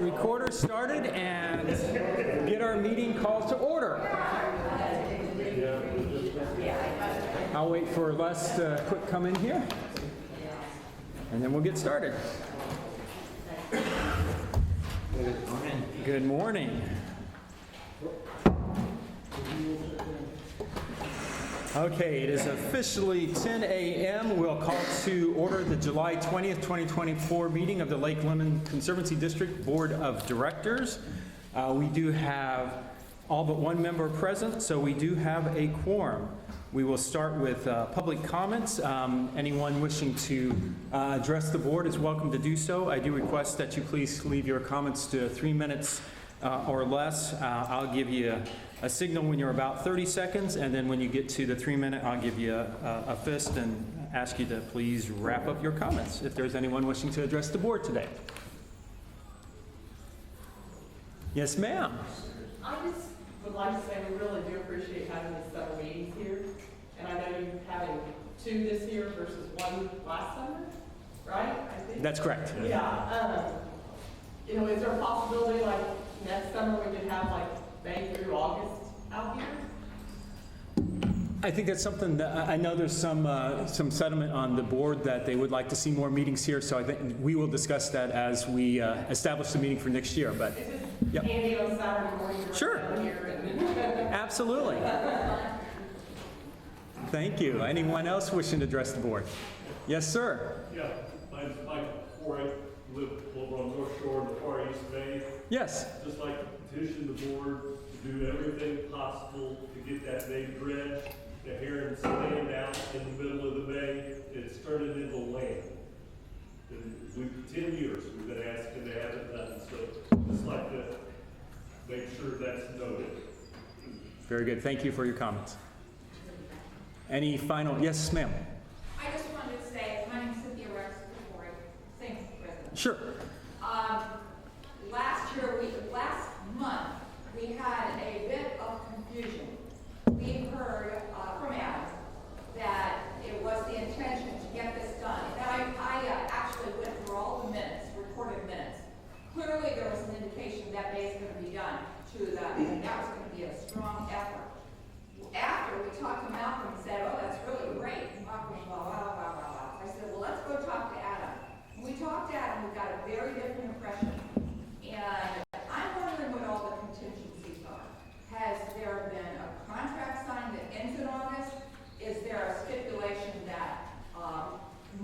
recorder started and get our meeting called to order. I'll wait for Les to quick come in here, and then we'll get started. Good morning. Okay, it is officially 10 a.m. We'll call to order the July 20th, 2024 meeting of the Lake Lemon Conservancy District Board of Directors. We do have all but one member present, so we do have a quorum. We will start with public comments. Anyone wishing to address the board is welcome to do so. I do request that you please leave your comments to 3 minutes or less. I'll give you a signal when you're about 30 seconds, and then when you get to the 3-minute, I'll give you a fist and ask you to please wrap up your comments if there's anyone wishing to address the board today. Yes, ma'am. I just would like to say we really do appreciate having these summer meetings here. And I know you're having 2 this year versus 1 last summer, right? I think. That's correct. Yeah. You know, is there a possibility like next summer we could have like May through August out here? I think that's something that I know there's some sentiment on the board that they would like to see more meetings here. So I think we will discuss that as we establish the meeting for next year. But It's just yep. handy on Saturday morning. Sure. Here and Absolutely. Thank you. Anyone else wishing to address the board? Yes, sir. Yeah, my name's Mike Corey, live over on North Shore in the Far East Bay. Yes. Just like to petition the board to do everything possible to get that bay dredged. The herons stand out in the middle of the bay. It's turning into land. For 10 years we've been asking, they haven't done, so just like to make sure that's noted. Very good. Thank you for your comments. Any final? Yes, ma'am. I just wanted to say, my name is Cynthia Rex, same president. Sure. Last month, we had a bit of confusion. We heard from Adam that it was the intention to get this done. And I actually went through all the minutes, recorded minutes. Clearly, there was an indication that bay is going to be done to that, and that was going to be a strong effort. After we talked to Malcolm and said, oh, that's really great. And Malcolm was blah, blah, blah, blah, blah. I said, well, let's go talk to Adam. When we talked to Adam, we got a very different impression. And I'm wondering what all the contingencies are. Has there been a contract signed that ends in August? Is there a stipulation that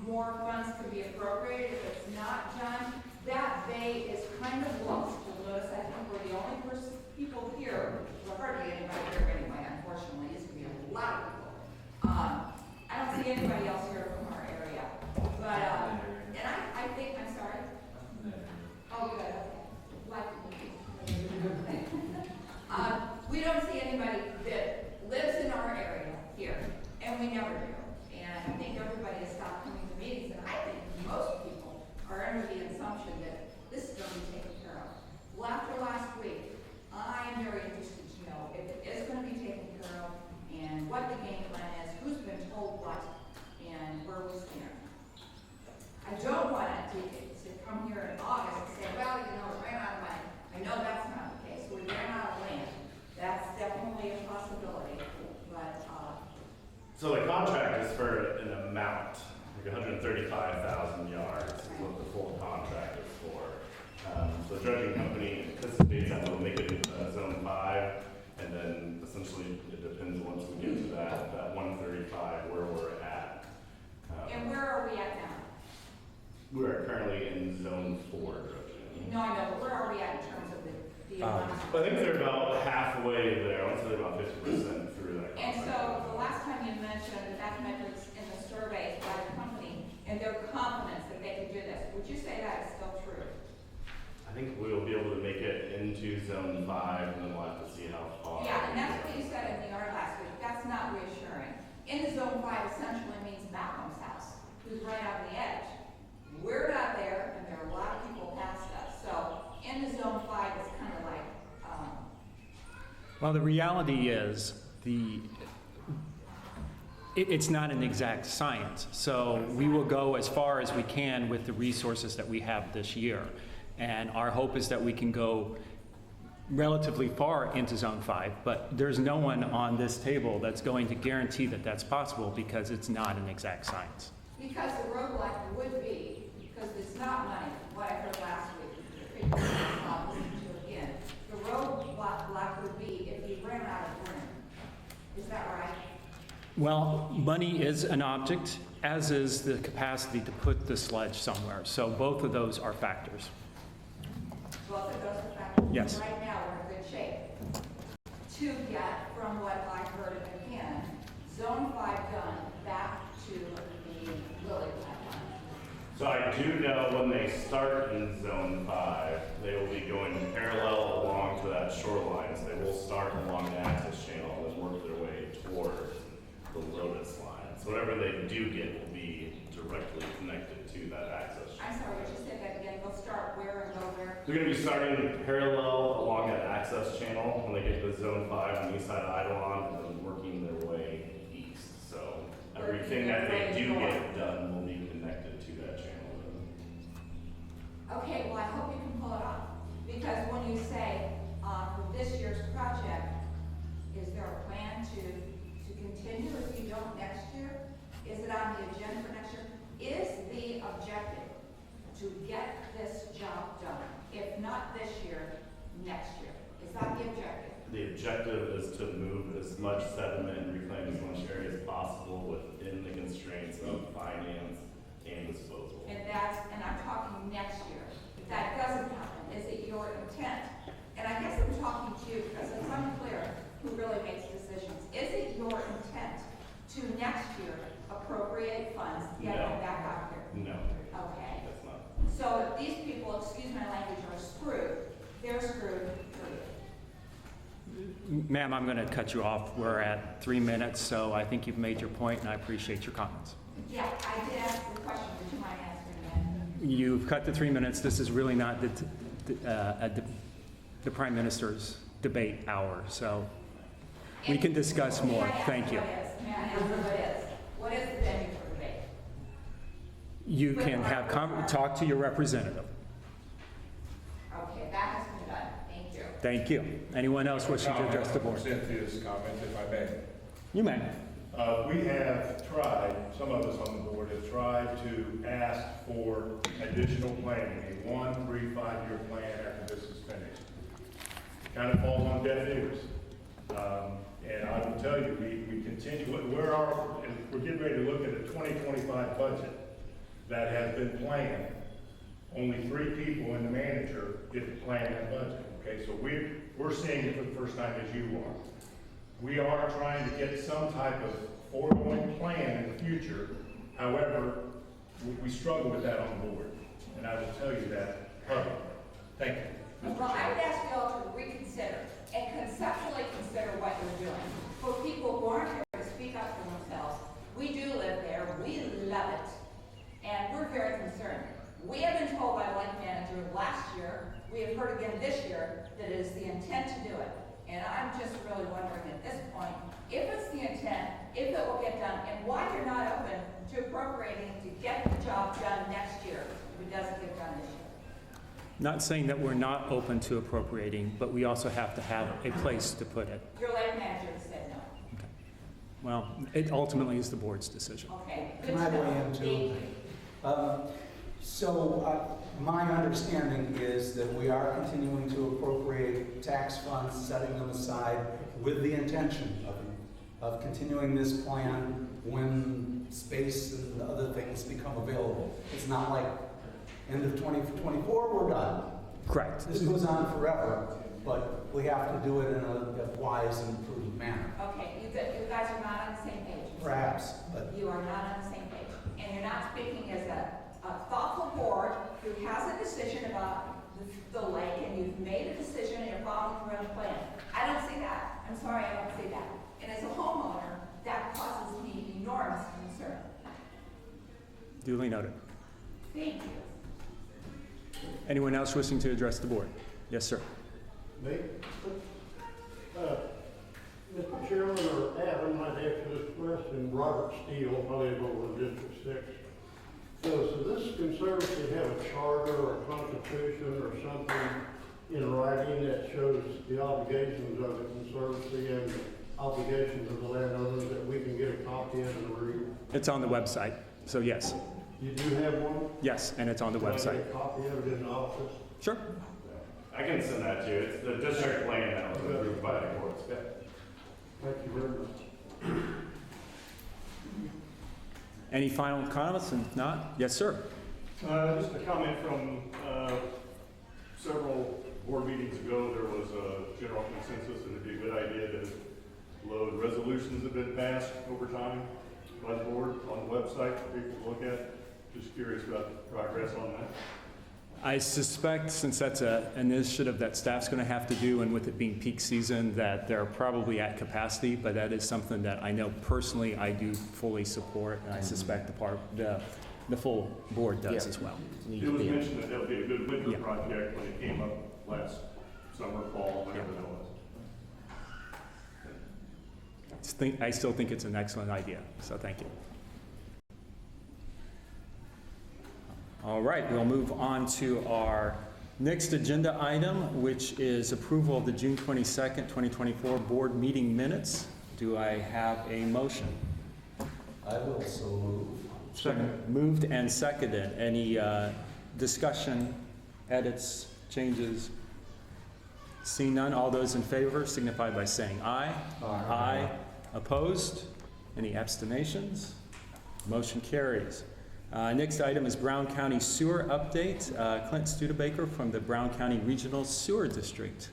more funds can be appropriated if it's not done? That bay is kind of lost. You'll notice I think we're the only people here, well, hardly anybody here anyway, unfortunately. Used to be a lot of people. I don't see anybody else here from our area. But, and I think, I'm sorry? Oh, good, okay. We don't see anybody that lives in our area here, and we never do. And I think everybody has stopped coming to meetings, and I think most people are under the assumption that this is going to be taken care of. Well, after last week, I'm very interested to know if it is going to be taken care of, and what the game plan is, who's been told what, and where we stand. I don't want to come here in August and say, well, you know, we ran out of money. I know that's not the case. We ran out of land. That's definitely a possibility. But so the contract is for an amount, like 135,000 yards is what the full contract is for. So the dredging company anticipates that we'll make it into zone 5, and then essentially it depends once we get to that 135 where we're at. and where are we at now? We're currently in zone 4 dredging. No, I know, but where are we at in terms of the amount? I think they're about halfway there. I want to say about 50% through that contract. And so the last time you mentioned the mathematics in the surveys by the company and their confidence that they could do this, would you say that is still true? I think we'll be able to make it into zone 5, and then we'll have to see how far. Yeah, and that's what you said in the yard last week. That's not reassuring. In the zone 5 essentially means Malcolm's house, who's right on the edge. We're not there, and there are a lot of people past us. So in the zone 5, it's kind of like. Well, the reality is it's not an exact science. So we will go as far as we can with the resources that we have this year. And our hope is that we can go relatively far into Zone 5, but there's no one on this table that's going to guarantee that that's possible because it's not an exact science. Because the roadblock would be, because it's not money, what I heard last week, the people I'll listen to again. The roadblock would be if we ran out of room. Is that right? Well, money is an object, as is the capacity to put the sludge somewhere. So both of those are factors. Both of those are factors. Yes. Right now, we're in good shape. To get, from what I heard again, Zone 5 done back to the Lily pipeline. So I do know when they start in Zone 5, they will be going parallel along to that shoreline. So they will start along the access channel and work their way towards the Lotus line. So whatever they do get will be directly connected to that access channel. I'm sorry, would you say that again? We'll start where and go where? They're going to be starting parallel along that access channel when they get to Zone 5 on the east side of Eidolon and then working their way east. So everything that they do get done will be connected to that channel. Okay, well, I hope you can pull it off. Because when you say, for this year's project, is there a plan to continue if you don't next year? Is it on the agenda for next year? Is the objective to get this job done? If not this year, next year? Is that the objective? The objective is to move as much sediment and reclaim as much area as possible within the constraints of finance and disposal. And I'm talking next year. If that doesn't happen, is it your intent? And I guess I'm talking to you because it's unclear who really makes decisions. Is it your intent to next year appropriate funds, get No. them back out here? No, Okay. that's not. So if these people, excuse my language, are screwed, they're screwed, period. Ma'am, I'm going to cut you off. We're at 3 minutes, so I think you've made your point, and I appreciate your comments. Yeah, I did ask the question, would you mind answering that? You've cut the 3 minutes. This is really not the Prime Minister's debate hour, so we can discuss more. May I ask Thank you. what is? May I ask what is? What is the venue for debate? You can have, talk to your representative. Okay, that has been done. Thank you. Thank you. Anyone else wishing to address the board? Cynthia's comments, if I may. You may. We have tried, some of us on the board have tried to ask for additional planning, a 1, 3, 5-year plan after this is finished. It kind of falls on deaf ears. And I will tell you, we continue, we're getting ready to look at a 2025 budget that has been planned. Only 3 people and the manager get to plan that budget, okay? So we're seeing it for the first time as you are. We are trying to get some type of foregoing plan in the future. However, we struggle with that on the board, and I will tell you that publicly. Thank you. Well, I would ask you all to reconsider and conceptually consider what you're doing. For people who aren't here to speak up for themselves, we do live there, we love it, and we're very concerned. We have been told by the lake manager last year, we have heard again this year, that it is the intent to do it. And I'm just really wondering at this point, if it's the intent, if it will get done, and why you're not open to appropriating to get the job done next year if it doesn't get done this year. Not saying that we're not open to appropriating, but we also have to have a place to put it. Your lake manager said no. Well, it ultimately is the board's decision. Okay, good Can I to know. weigh in too? Thank you. My understanding is that we are continuing to appropriate tax funds, setting them aside with the intention of continuing this plan when space and other things become available. It's not like end of 2024, we're done. Correct. This goes on forever, but we have to do it in a wise and prudent manner. Okay, you guys are not on the same page. Perhaps, but You are not on the same page. And you're not speaking as a thoughtful board who has a decision about the lake, and you've made a decision and you're following through on the plan. I don't see that. I'm sorry, I don't see that. And as a homeowner, that causes me enormous concern. Duly noted. Thank you. Anyone else wishing to address the board? Yes, sir. Me? Mr. Chairman, or Adam, I'd ask you this question. Robert Steele, I live over in District 6. So this conservancy have a charter or a constitution or something in writing that shows the obligations of the conservancy and obligations of the landowners that we can get a copy of and read? It's on the website, so yes, You do have one? yes, and it's on the Can I website. get a copy of it in the office? Sure. I can send that to you. It's the district plan that was approved by the courts. Thank you very much. Any final comments? And if not, yes, sir. Just a comment from several board meetings ago, there was a general consensus that it'd be a good idea to load resolutions that have been passed over time by the board on the website for people to look at. Just curious about the progress on that. I suspect, since that's an initiative that staff's going to have to do, and with it being peak season, that they're probably at capacity, but that is something that I know personally I do fully support, and I suspect the full board does as well. It was mentioned that that would be a good winter Yeah. project when it came up last summer, fall, whenever that was. I still think it's an excellent idea, so thank you. All right, we'll move on to our next agenda item, which is approval of the June 22nd, 2024 board meeting minutes. Do I have a motion? I will so move. Second. Moved and seconded. Any discussion, edits, changes? Seeing none, all those in favor signify by saying aye. Aye. Opposed? Any abstentions? Motion carries. Next item is Brown County Sewer Update. Clint Studebaker from the Brown County Regional Sewer District.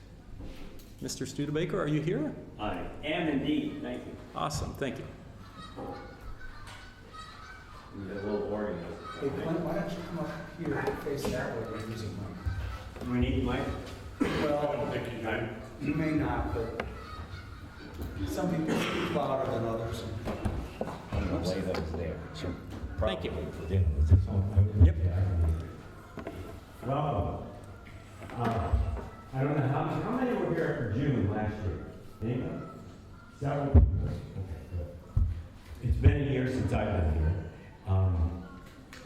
Mr. Studebaker, are you here? I am indeed, thank you. Awesome, thank you. A little boring. Hey, Clint, why don't you come up here and face that way you're using mine? Do we need the mic? Well, you may not, but some people speak louder than others. I'm gonna lay those there. Thank you. Yep. Welcome. I don't know, how many were here for June last year? Anyone? Several people? Okay, good. It's been a year since I've been here,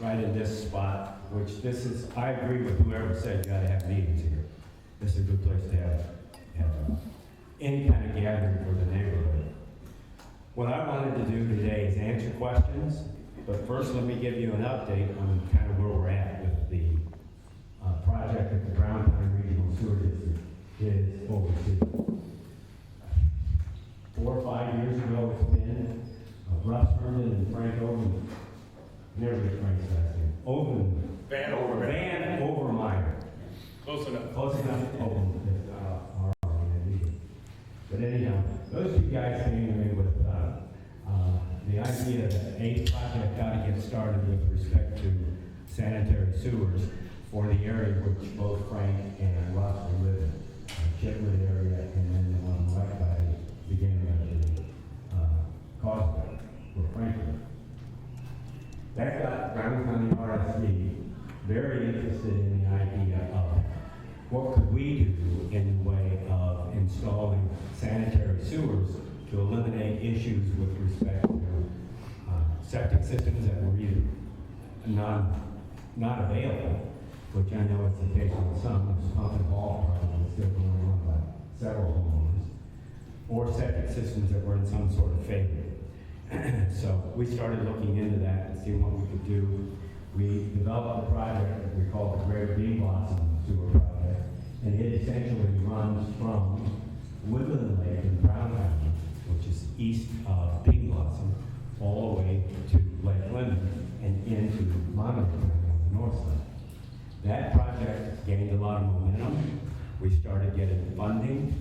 right in this spot, which this is, I agree with whoever said you gotta have meetings here. This is a good place to have any kind of gathering for the neighborhood. What I wanted to do today is answer questions, but first let me give you an update on kind of where we're at with the project that the Brown County Regional Sewer District is overseeing. 4 or 5 years ago it's been, Russ Herman and Frank Oven, never get Frank's last name, Van Overmeyer. Close enough. Close enough. But anyhow, those two guys came to me with the idea that a project got to get started with respect to sanitary sewers for the area which both Frank and Ross were living, Chitwood area, and then the one right by the beginning of the causeway where Frank lived. That got Brown County RSD very interested in the idea of what could we do in the way of installing sanitary sewers to eliminate issues with respect to septic systems that were either not available, which I know is the case with some, there's pump and ball problem still going on by several homeowners, or septic systems that were in some sort of failure. So we started looking into that and seeing what we could do. We developed a project that we call the Greater Bee Blossom Sewer Project, and it essentially runs from Woodland Lake in Brown County, which is east of Bee Blossom, all the way to Lake Lemon and into Monmouth County on the north side. That project gained a lot of momentum. We started getting funding.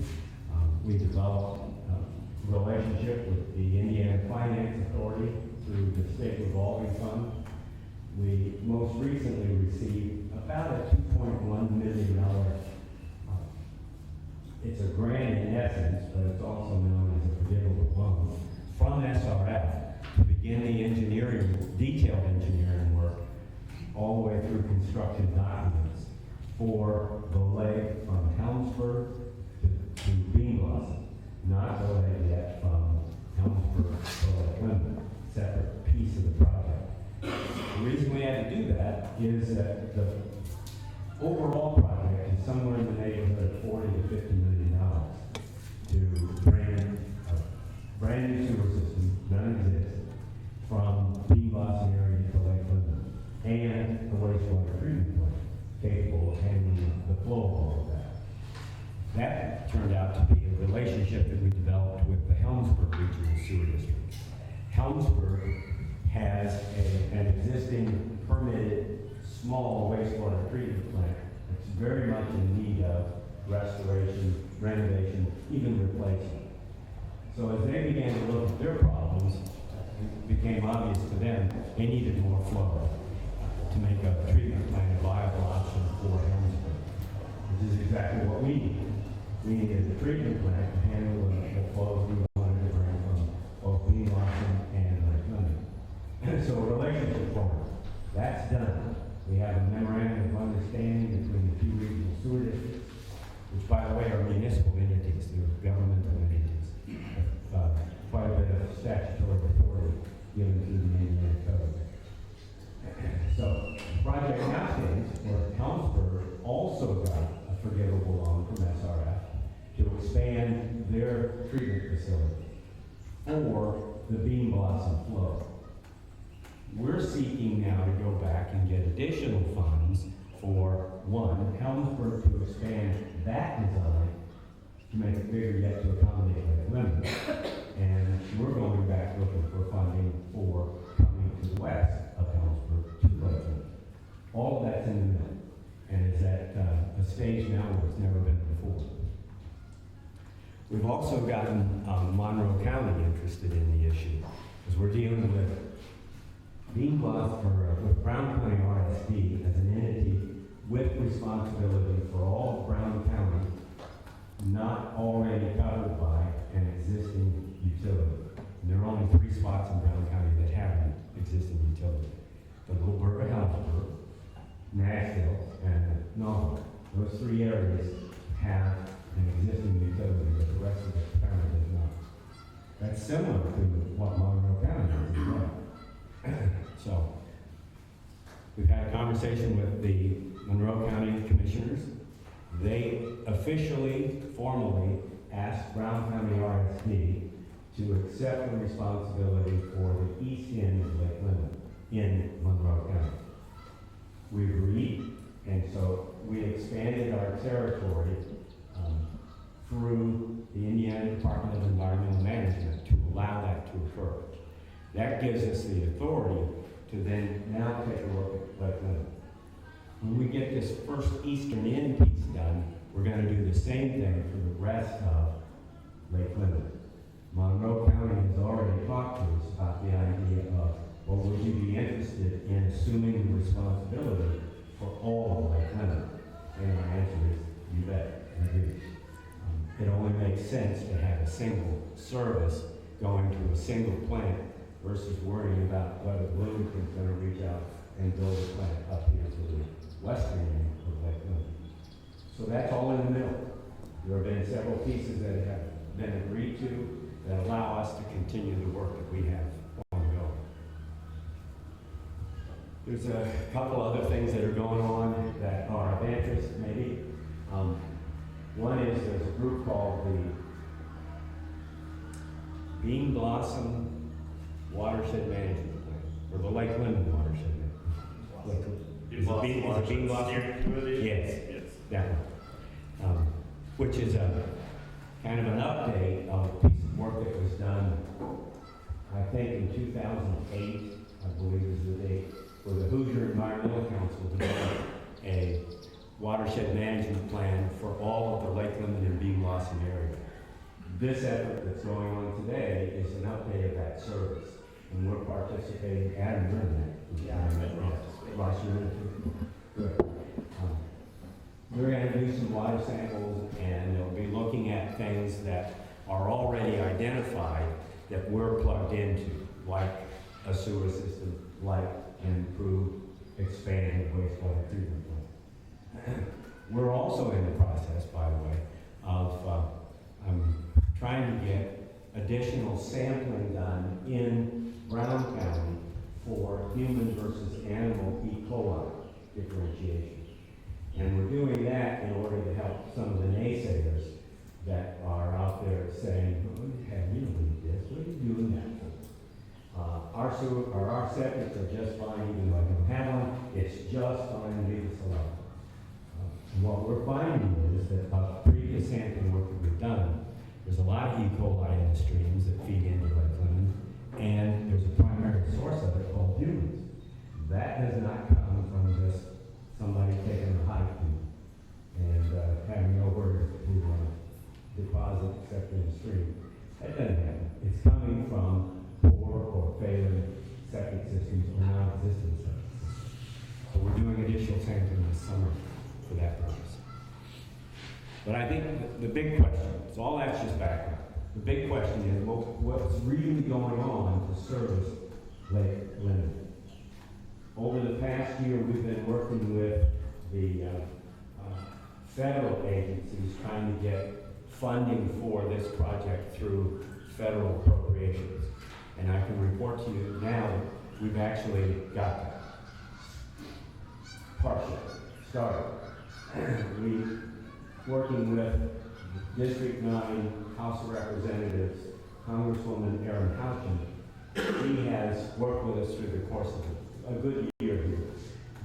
We developed a relationship with the Indiana Finance Authority through the State Revolving Fund. We most recently received about a $2.1 million, it's a grant in essence, but it's also known as a forgivable loan, from SRF to begin the engineering, detailed engineering work, all the way through construction documents for the leg from Helmsburg to Bean Blossom, not the leg yet from Helmsburg to Lake Lemon, separate piece of the project. The reason we had to do is that the overall project is somewhere in the neighborhood of $40 to $50 million to bring a brand new sewer system, none exists, from Bean Blossom area to Lake Lemon, and the wastewater treatment plant capable of handling the flow of all of that. That turned out to be a relationship that we developed with the Helmsburg Regional Sewer District. Helmsburg has an existing permitted small wastewater treatment plant that's very much in need of restoration, renovation, even replacement. So as they began to look at their problems, it became obvious to them they needed more flow to make a treatment plant a viable option for Helmsburg, which is exactly what we needed. We needed a treatment plant to handle the flows we wanted to bring from both Bean Blossom and Lake Lemon. So a relationship formed. That's done. We have a memorandum of understanding between the two regional sewer districts, which, by the way, are municipal entities. They're governmental entities. Quite a bit of statutory authority given through the Indiana Code. So, Project now stands where Helmsburg also got a forgivable loan from SRF to expand their treatment facility or the Bean Blossom flow. We're seeking now to go back and get additional funds for, one, Helmsburg to expand that design to make it bigger yet to accommodate Lake Lemon. And we're going back looking for funding for coming to the west of Helmsburg to Lake Lemon. All of that's in the middle and is at a stage now where it's never been before. We've also gotten Monroe County interested in the issue because we're dealing with Bean Blossom, with Brown County RSD as an entity with responsibility for all of Brown County not already covered by an existing utility. And there are only 3 spots in Brown County that have an existing utility. The Little Burg of Helmsburg, Nashville, and Norfolk. Those 3 areas have an existing utility, but the rest of the county does not. That's similar to what Monroe County does as well. So, we've had a conversation with the Monroe County Commissioners. They officially, formally asked Brown County RSD to accept the responsibility for the east end of Lake Lemon in Monroe County. We agreed, and so we expanded our territory through the Indiana Department of Environmental Management to allow that to occur. That gives us the authority to then now take a look at Lake Lemon. When we get this first eastern end piece done, we're going to do the same thing for the rest of Lake Lemon. Monroe County has already talked to us about the idea of, well, would you be interested in assuming the responsibility for all of Lake Lemon? And my answer is, you bet, I do. It only makes sense to have a single service going to a single plant versus worrying about whether Bloomington's going to reach out and build a plant up here to the western end of Lake Lemon. So that's all in the middle. There have been several pieces that have been agreed to that allow us to continue the work that we have ongoing. There's a couple other things that are going on that are of interest, maybe. One is there's a group called the Bean Blossom Watershed Management Plan, or the Lake Lemon Watershed Management Plan. Is it Bean Blossom? Yes, that one. Which is a kind of an update of a piece of work that was done, I think in 2008, I believe is the date, where the Hoosier Environmental Council developed a watershed management plan for all of the Lake Lemon and Bean Blossom area. This effort that's going on today is an update of that service, and we're participating. Adam, you're in that. Yeah, I'm in Ross. Ross, you're in it. Good. We're going to do some water samples, and they'll be looking at things that are already identified that we're plugged into, like a sewer system, like an improved, expanded wastewater treatment plant. We're also in the process, by the way, of trying to get additional sampling done in Brown County for human versus animal E. coli differentiation. And we're doing that in order to help some of the naysayers that are out there saying, oh, you don't need this, what are you doing that for? Our sewer, or our septics are just fine, even though I don't have one, it's just fine, leave us alone. And what we're finding is that previous sampling work that we've done, there's a lot of E. coli in the streams that feed into Lake Lemon, and there's a primary source of it called humans. That does not come from just somebody taking a hike and having nowhere to deposit except in the stream. That doesn't happen. It's coming from poor or failing septic systems or non-existent septic systems. So we're doing additional sampling this summer for that purpose. But I think the big question, so all that's just background. The big question is, well, what's really going on to service Lake Lemon? Over the past year, we've been working with the federal agencies trying to get funding for this project through federal appropriations. And I can report to you now that we've actually got that. Partially started. We, working with District 9 House of Representatives, Congresswoman Erin Houchin, he has worked with us through the course of a good year here,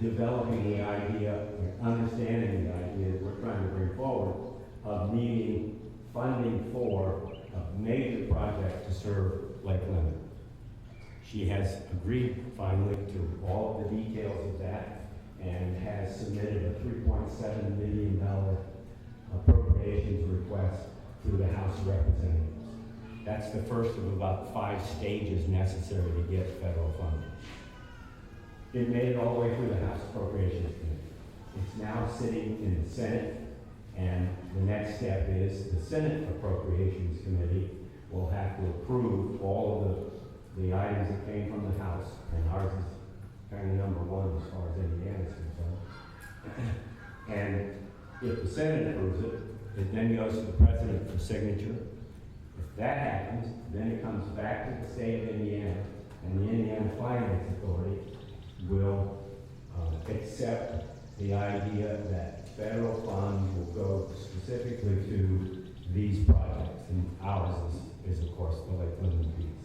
developing the idea, understanding the idea that we're trying to bring forward of needing funding for a major project to serve Lake Lemon. She has agreed finally to all of the details of that and has submitted a $3.7 million appropriations request through the House of Representatives. That's the first of about 5 stages necessary to get federal funding. It made it all the way through the House Appropriations Committee. It's now sitting in the Senate, and the next step is the Senate Appropriations Committee will have to approve all of the items that came from the House, and ours is kind of number 1 as far as Indiana is concerned. And if the Senate approves it, it then goes to the President for signature. If that happens, then it comes back to the state of Indiana, and the Indiana Finance Authority will accept the idea that federal funds will go specifically to these projects, and ours is of course the Lake Lemon piece.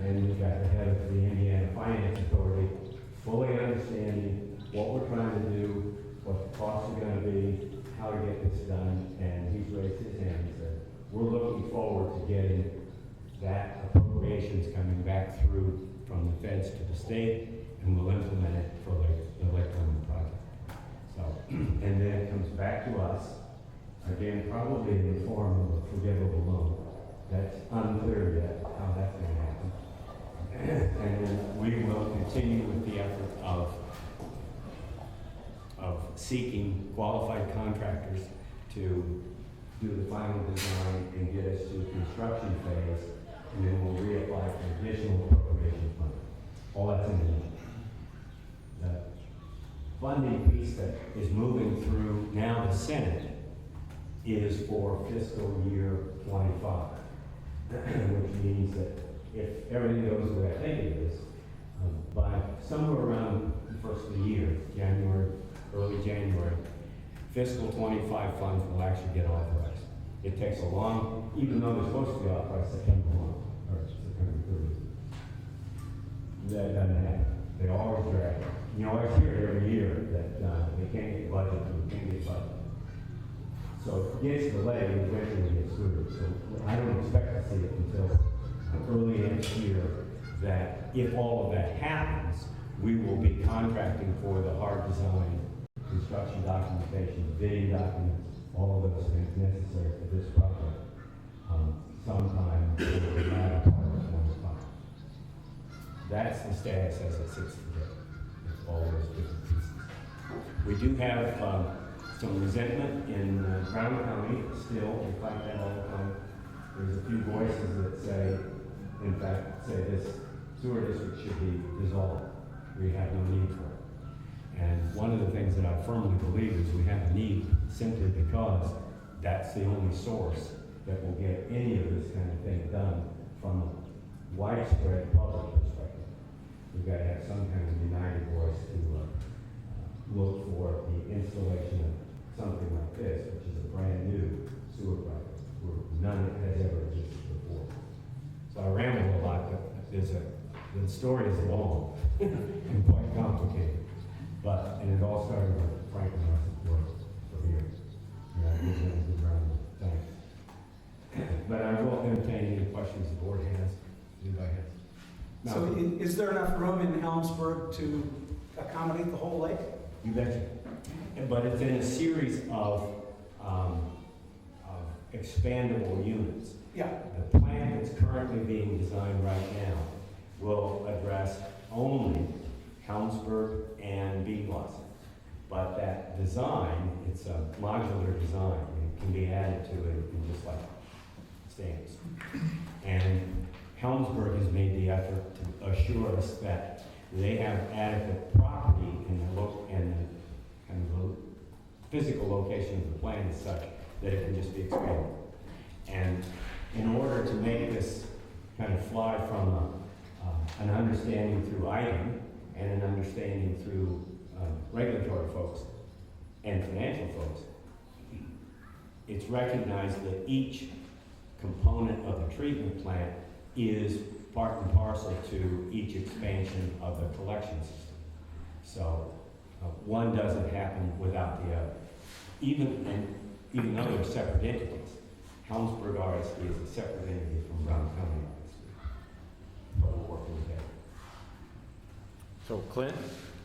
And we've got the head of the Indiana Finance Authority fully understanding what we're trying to do, what the costs are going to be, how to get this done, and he's raised his hand and said, we're looking forward to getting that appropriations coming back through from the feds to the state, and we'll implement it for the Lake Lemon project. So, and then it comes back to us, again, probably in the form of a forgivable loan. That's unclear yet how that's going to happen. And then we will continue with the effort of seeking qualified contractors to do the final design and get us to the construction phase, and then we'll reapply for additional appropriation funding. All that's in the funding piece that is moving through now the Senate is for fiscal year 25, which means that if everything goes the way I think it is, by somewhere around the first of the year, early January, fiscal 25 funds will actually get authorized. It takes a long, even though they're supposed to be authorized September 1, or September 30. That doesn't happen. They always drag. You know, I hear every year that they can't get budget, and they can't get budget. So it gets delayed, and eventually gets through. So I don't expect to see it until early next year, that if all of that happens, we will be contracting for the hard design, construction documentation, bidding documents, all of those things necessary for this project sometime in the latter part of 25. That's the status as it sits today. It's all those different pieces. We do have some resentment in Brown County still. We fight that all the time. There's a few voices that say, in fact, say this sewer district should be dissolved. We have no need for it. And one of the things that I firmly believe is we have a need simply because that's the only source that will get any of this kind of thing done from a widespread public perspective. We've got to have some kind of united voice to look for the installation of something like this, which is a brand new sewer project, where none has ever existed before. So I ramble a lot, but the story is long and quite complicated. And it all started with Frank and our support for years. And I give them a good round of thanks. But I will entertain any questions the board has. Anybody has? So No. is there enough room in Helmsburg to accommodate the whole lake? You betcha. But it's in a series of expandable units. Yeah. The plant that's currently being designed right now will address only Helmsburg and Bee Blossom. But that design, it's a modular design, it can be added to it in just like stamps. And Helmsburg has made the effort to assure us that they have adequate property and the physical location of the plant is such that it can just be expanded. And in order to make this kind of fly from an understanding through item and an understanding through regulatory folks and financial folks, it's recognized that each component of the treatment plant is part and parcel to each expansion of the collection system. So one doesn't happen without the other. Even though they're separate entities, Helmsburg RSD is a separate entity from Brown County RSD. But we're working together. So Clint,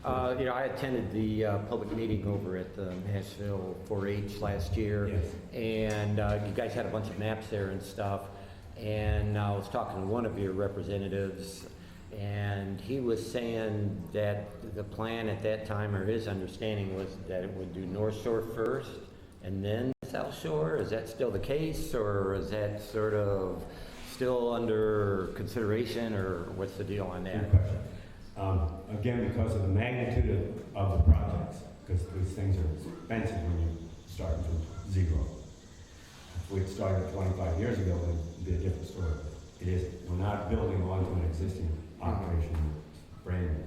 I attended the public meeting over at the Nashville 4-H last year. Yes. And you guys had a bunch of maps there and stuff. And I was talking to one of your representatives, and he was saying that the plan at that time, or his understanding, was that it would do North Shore first and then South Shore. Is that still the case, or is that sort of still under consideration, or what's the deal on that? Good question. Again, because of the magnitude of the projects, because these things are expensive when you start from zero. If we'd started 25 years ago, it would be a different story. It isn't. We're not building onto an existing operation, brand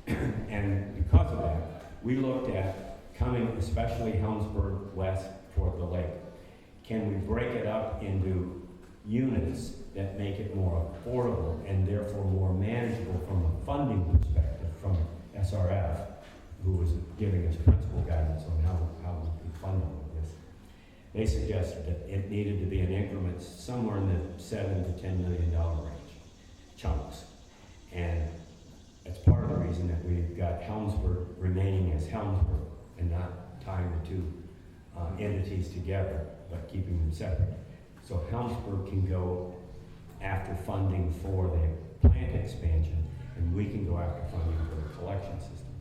new. And because of that, we looked at coming, especially Helmsburg west toward the lake. Can we break it up into units that make it more affordable and therefore more manageable from a funding perspective from SRF, who was giving us principal guidance on how we could fund all of this. They suggested that it needed to be in increments somewhere in the $7 to $10 million range, chunks. And that's part of the reason that we've got Helmsburg remaining as Helmsburg and not tying the two entities together, but keeping them separate. So Helmsburg can go after funding for the plant expansion, and we can go after funding for the collection system,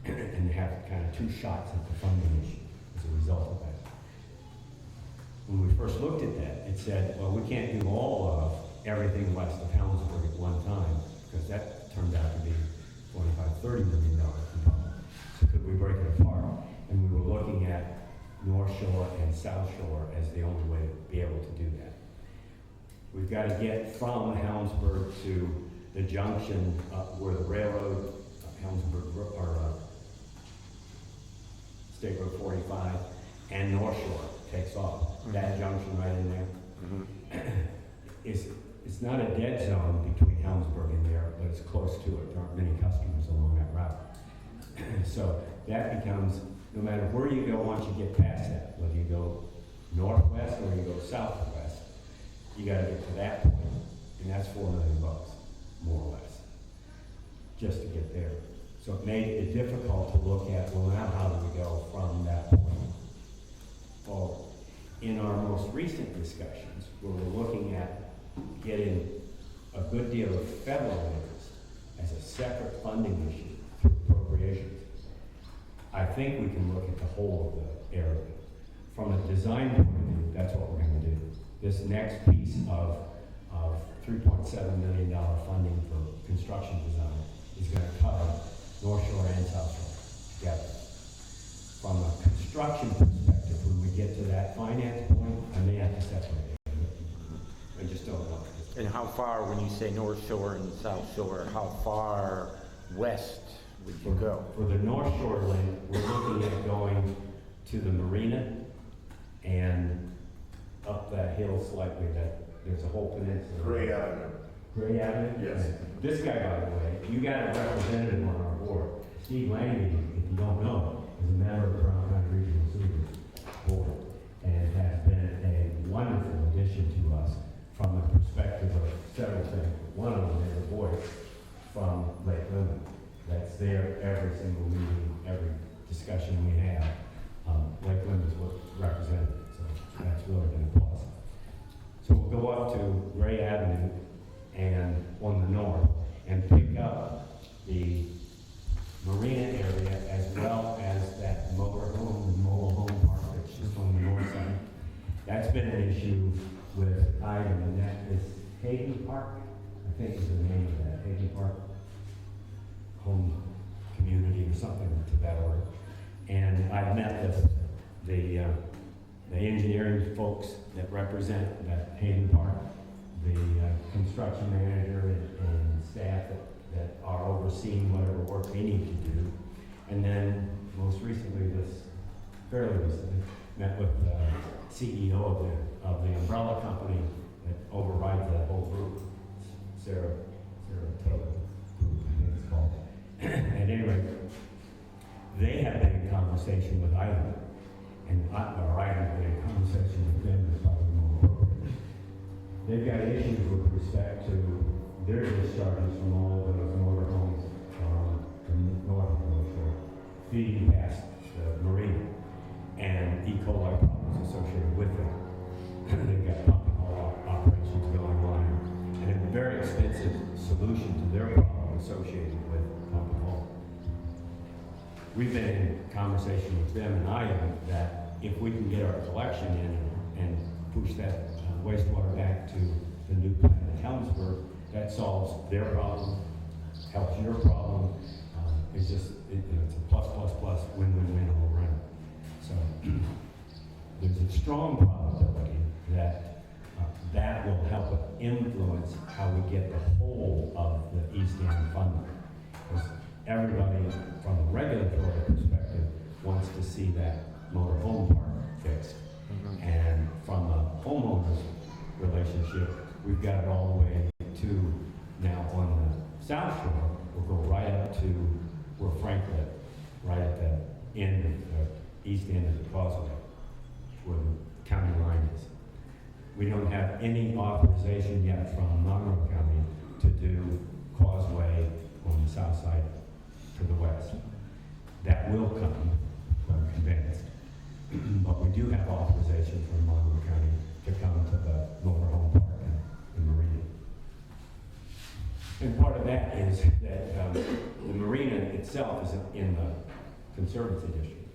and have kind of two shots at the funding issue as a result of that. When we first looked at that, it said, well, we can't do all of everything west of Helmsburg at one time, because that turned out to be $25, $30 million component. So could we break it apart? And we were looking at North Shore and South Shore as the only way to be able to do that. We've got to get from Helmsburg to the junction where the railroad, State Road 45, and North Shore takes off. That junction right in there. It's not a dead zone between Helmsburg and there, but it's close to it. There aren't many customers along that route. So that becomes, no matter where you go once you get past that, whether you go northwest or you go southwest, you got to get to that point, and that's $4 million, more or less, just to get there. So it made it difficult to look at, well, now how do we go from that point forward? In our most recent discussions, where we're looking at getting a good deal of federal interest as a separate funding issue through appropriations, I think we can look at the whole of the area. From a design point of view, that's what we're going to do. This next piece of $3.7 million funding for construction design is going to cover North Shore and South Shore together. From a construction perspective, when we get to that finance point, I may have to separate it. I just don't know. And how far, when you say North Shore and South Shore, how far west would you go? For the North Shore link, we're looking at going to the marina and up that hill slightly, that, there's a whole peninsula. Gray Avenue. Gray Avenue? Yes. This guy, by the way, you got a representative on our board, Steve Langley, if you don't know, is a member of the Brown County Regional Sewage Board, and has been a wonderful addition to us from the perspective of several things. One of them is a voice from Lake Lemon that's there every single meeting, every discussion we have. Lake Lemon is represented, so that's really been a plus. So we'll go up to Gray Avenue and on the north and pick up the marina area as well as that mobile home park that's just on the north side. That's been an issue with item, and that is Hayden Park, I think is the name of that, Hayden Park Home Community or something to that order. And I've met with the engineering folks that represent that Hayden Park, the construction manager and staff that are overseeing whatever work they need to do. And then most recently, fairly recently, met with the CEO of the umbrella company that overrides that whole group, Saratoga Group, I think it's called. At any rate, they have been in conversation with Ivan, and or I have been in conversation with them as probably more appropriate. They've got issues with respect to their discharges from all of those motor homes from the north of North Shore, feeding past the marina, and E. coli problems associated with them. They've got pumping hall operations going on, and a very expensive solution to their problem associated with pumping hall. We've been in conversation with them and I that if we can get our collection in and push that wastewater back to the new plant in Helmsburg, that solves their problem, helps your problem. It's just, it's a plus, plus, plus, win-win-win all around. So there's a strong probability that that will help influence how we get the whole of the East End funding. Because everybody, from a regulatory perspective, wants to see that motor home park fixed. And from a homeowners relationship, we've got it all the way to now on the South Shore. We'll go right up to where Frank lived, right at the end of the east end of the causeway, where the county line is. We don't have any authorization yet from Monroe County to do causeway on the south side to the west. That will come, I'm convinced. But we do have authorization from Monroe County to come to the motorhome park and marina. And part of that is that the marina itself is in the Conservancy District.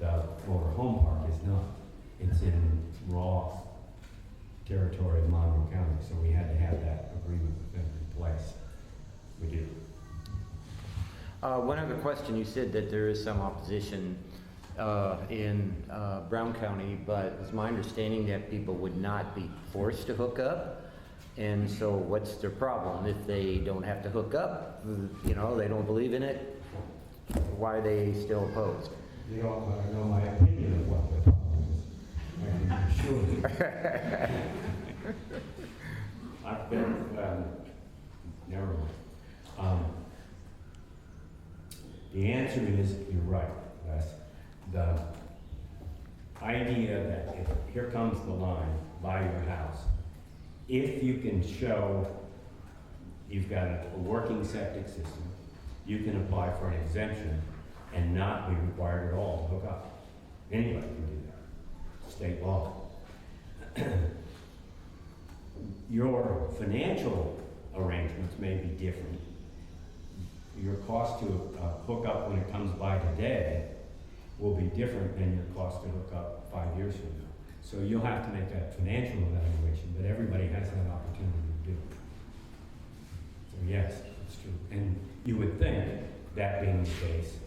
The motorhome park is not. It's in raw territory of Monroe County, so we had to have that agreement with them in place. We do. One other question, you said that there is some opposition in Brown County, but it's my understanding that people would not be forced to hook up. And so what's their problem? If they don't have to hook up, you know, they don't believe in it, why are they still opposed? You don't want to know my opinion of what the problem is. I'm sure. I've been, never mind. The answer is, you're right, Les. The idea that if here comes the line by your house, if you can show you've got a working septic system, you can apply for an exemption and not be required at all to hook up. Anybody can do that. State law. Your financial arrangements may be different. Your cost to hook up when it comes by today will be different than your cost to hook up 5 years from now. So you'll have to make that financial evaluation, but everybody has that opportunity to do it. So yes, it's true. And you would think, that being the case,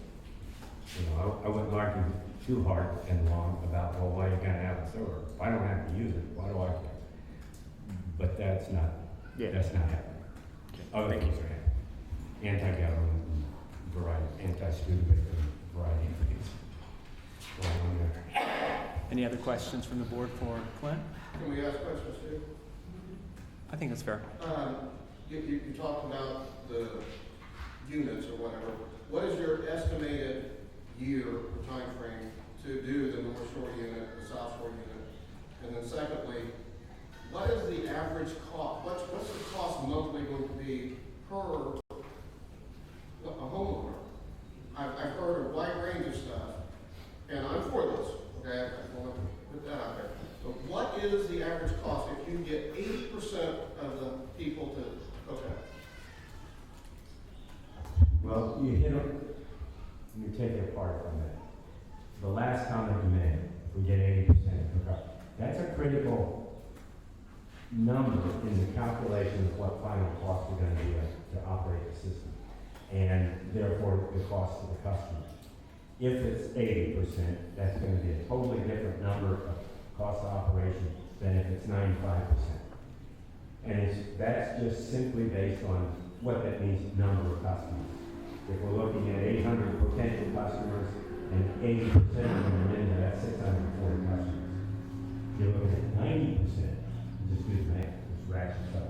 you know, I wouldn't argue too hard and long about, well, why you gotta have a sewer? If I don't have to use it, why do I care? But that's not happening. Other things are happening. Anti-government, variety, anti-student variety of things going on there. Any other questions from the board for Clint? Can we ask questions too? I think that's fair. You talked about the units or whatever. What is your estimated year or timeframe to do the North Shore unit, the South Shore unit? And then secondly, what is the average cost, what's the cost monthly going to be per a homeowner? I've heard a wide range of stuff, and I'm for this, okay? I want to put that out there. But what is the average cost if you get 80% of the people to hook up? Well, you hit them, you take it apart from that. The last comment you made, if we get 80% hookup, that's a critical number in the calculation of what final costs are going to be to operate the system, and therefore the cost to the customer. If it's 80%, that's going to be a totally different number of cost of operation than if it's 95%. And that's just simply based on what that means, number of customers. If we're looking at 800 potential customers and 80% of them are in there, that's 640 customers. If you're looking at 90%, just do the math, just ratchets up.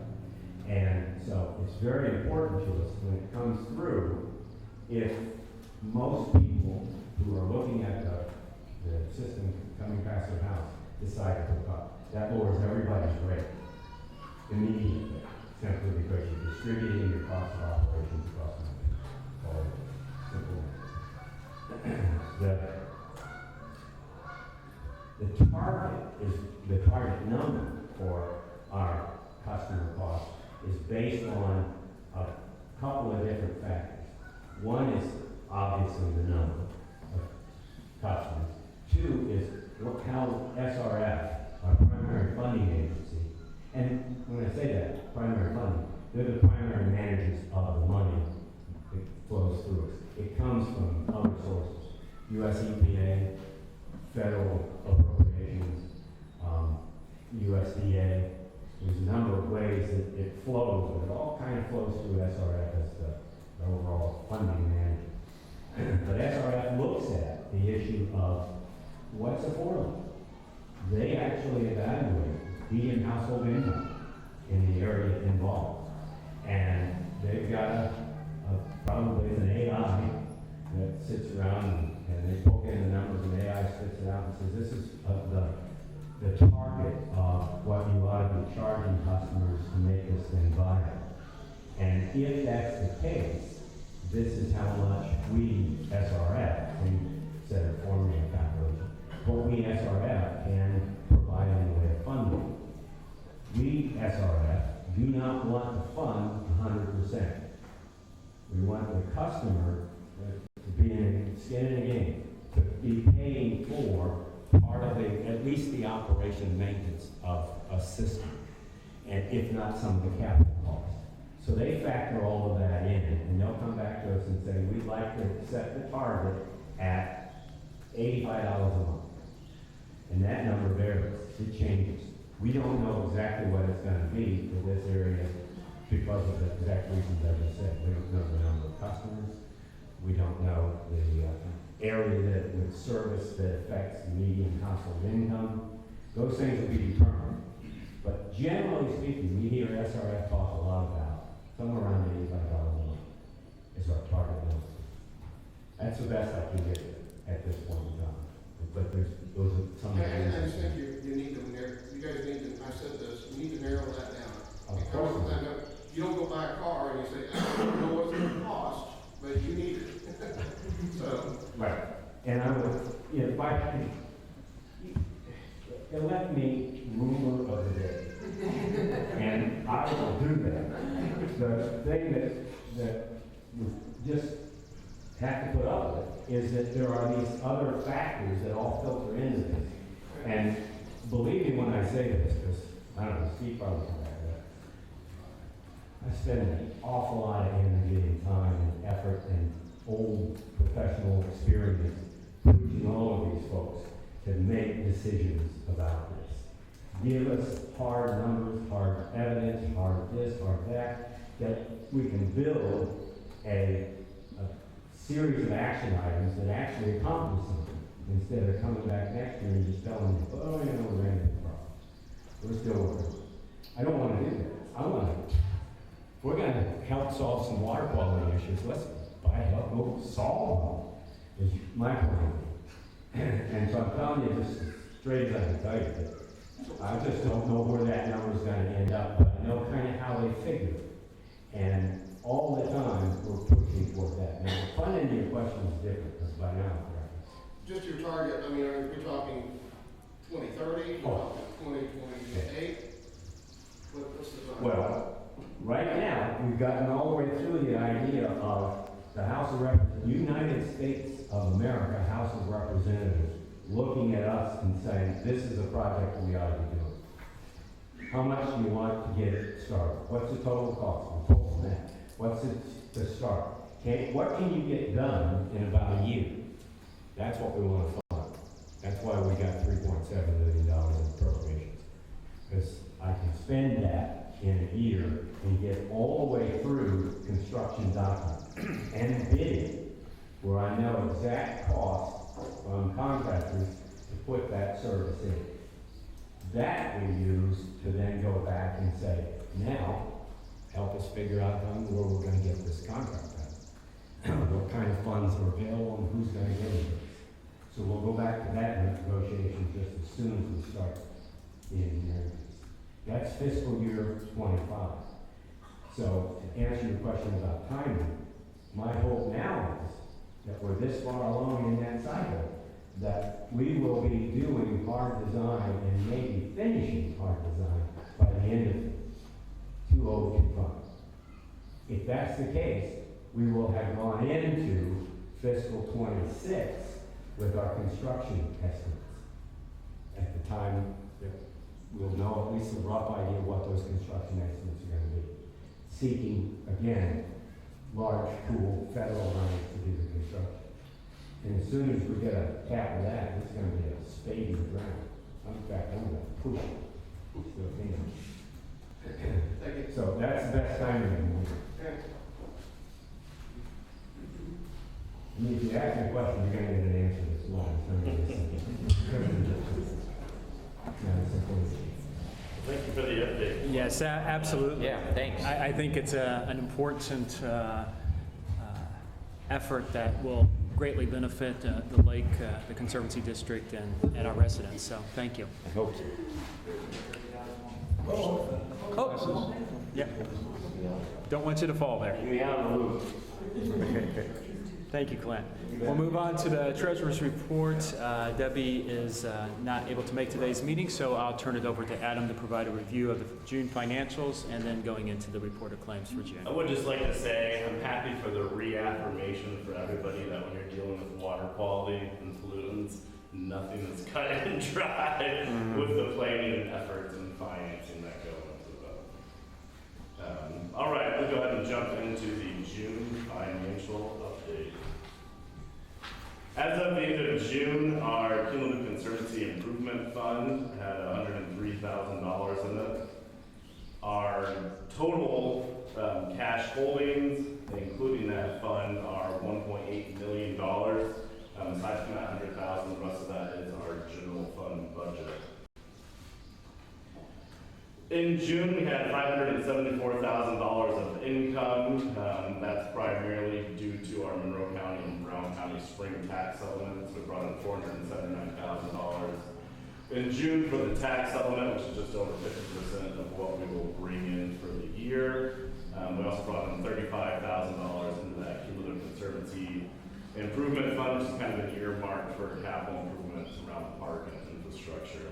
And so it's very important to us when it comes through, if most people who are looking at the system coming past their house decide to hook up, that lowers everybody's rate immediately, simply because you're distributing your cost of operations across the simple. The target number for our customer cost is based on a couple of different factors. One is obviously the number of customers. Two is how SRF, our primary funding agency, and when I say that, primary funding, they're the primary managers of the money that flows through us. It comes from other sources, US EPA, federal appropriations, USDA. There's a number of ways that it flows, but it all kind of flows through SRF as the overall funding manager. But SRF looks at the issue of what's affordable. They actually evaluate median household income in the area involved. And they've got probably an AI that sits around and they poke in the numbers and AI spits it out and says, this is the target of what you ought to be charging customers to make this thing viable. And if that's the case, this is how much we, SRF, instead of formula calculation, what we, SRF, can provide in the way of funding. We, SRF, do not want to fund 100%. We want the customer to be in skin in the game, to be paying for part of at least the operation and maintenance of a system, and if not some of the capital costs. So they factor all of that in, and they'll come back to us and say, we'd like to set the target at $85 a month. And that number varies, it changes. We don't know exactly what it's going to be for this area because of the exact reasons I just said. We don't know the number of customers. We don't know the area that it would service that affects the median household income. Those things will be determined. But generally speaking, we hear SRF talk a lot about somewhere around $85 a month is our target number. That's the best I can get at this point in time. But those are some of the And I reasons. just think you need to narrow, you guys need to, I said this, you need to narrow that down. Of course. Because I know, you don't go buy a car and you say, I don't know what's it gonna cost, but you need it. So, Right. And I would, if I can, elect me ruler of the day. And I will do that. The thing that we just have to put up with is that there are these other factors that all filter into this. And believe me when I say this, because I don't know, Steve probably can back that. I spend an awful lot of energy and time and effort and old professional experience pushing all of these folks to make decisions about this. Give us hard numbers, hard evidence, hard this, hard that we can build a series of action items that actually accomplish something, instead of coming back next year and just telling you, oh, you know, we're ready for the problem. We're still working. I don't want to do that. I want to, if we're going to help solve some water quality issues, let's buy help, go solve them, is my plan. And so I'm telling you just as straight as I can tell you that I just don't know where that number's going to end up, but I know kind of how they figure it. And all the time, we're pushing toward that. Now, the front end of your question is different, because by now, right? Just your target, I mean, are we talking 2030, Oh. 2028? What's the target? Well, right now, we've gotten all the way through the idea of the House of United States of America, House of Representatives, looking at us and saying, this is a project we ought to be doing. How much do you want to get it started? What's the total cost? We told them that. What's it to start? What can you get done in about a year? That's what we want to fund. That's why we got $3.7 million in appropriations. Because I can spend that in a year and get all the way through construction documents and bidding, where I know exact costs from contractors to put that service in. That we use to then go back and say, now, help us figure out where we're going to get this contract at. What kind of funds are available and who's going to get it. So we'll go back to that negotiation just as soon as we start the engineering. That's fiscal year 25. So to answer your question about timing, my hope now is that we're this far along in that cycle that we will be doing hard design and maybe finishing hard design by the end of 2025. If that's the case, we will have gone into fiscal 26 with our construction estimates. At the time that we'll know at least a rough idea what those construction estimates are going to be. Seeking, again, large pool federal money to do the construction. And as soon as we get a cap of that, it's going to be a spade in the ground. In fact, I'm going to push it to the finish. Thank you. So that's the best time to move. I mean, if you ask me a question, you're going to get an answer that's long. Thank you for the update. Yes, absolutely. Yeah, thanks. I think it's an important effort that will greatly benefit the lake, the Conservancy District, and our residents. So thank you. I hope so. Oh, yeah. Don't want you to fall there. Get me out of the loop. Thank you, Clint. We'll move on to the treasurer's report. Debbie is not able to make today's meeting, so I'll turn it over to Adam to provide a review of the June financials and then going into the report of claims for June. I would just like to say I'm happy for the reaffirmation for everybody that when you're dealing with water quality and pollutants, nothing is cut and dry with the planning and efforts and financing that go into them. All right, we'll go ahead and jump into the June financial update. As of the end of June, our Cumulative Conservancy Improvement Fund had $103,000 in it. Our total cash holdings, including that fund, are $1.8 million. Aside from that $100,000, the rest of that is our general fund budget. In June, we had $574,000 of income. That's primarily due to our Monroe County and Brown County spring tax settlements. We brought in $479,000. In June, for the tax settlement, which is just over 50% of what we will bring in for the year, we also brought in $35,000 into that Cumulative Conservancy Improvement Fund, which is kind of an earmark for capital improvements around the park and infrastructure.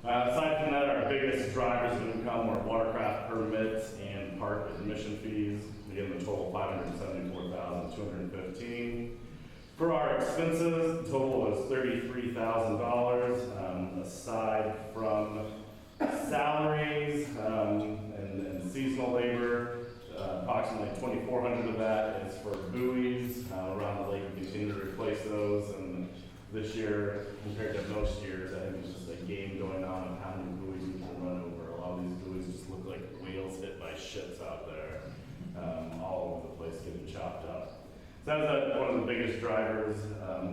Aside from that, our biggest drivers of income were watercraft permits and park admission fees. Again, the total $574,215. For our expenses, the total was $33,000. Aside from salaries and seasonal labor, approximately $2,400 of that is for buoys around the lake. We continue to replace those, and this year, compared to most years, I think it's just a game going on of how many buoys we can run over. A lot of these buoys just look like whales hit by ships out there, all over the place getting chopped up. So that was one of the biggest drivers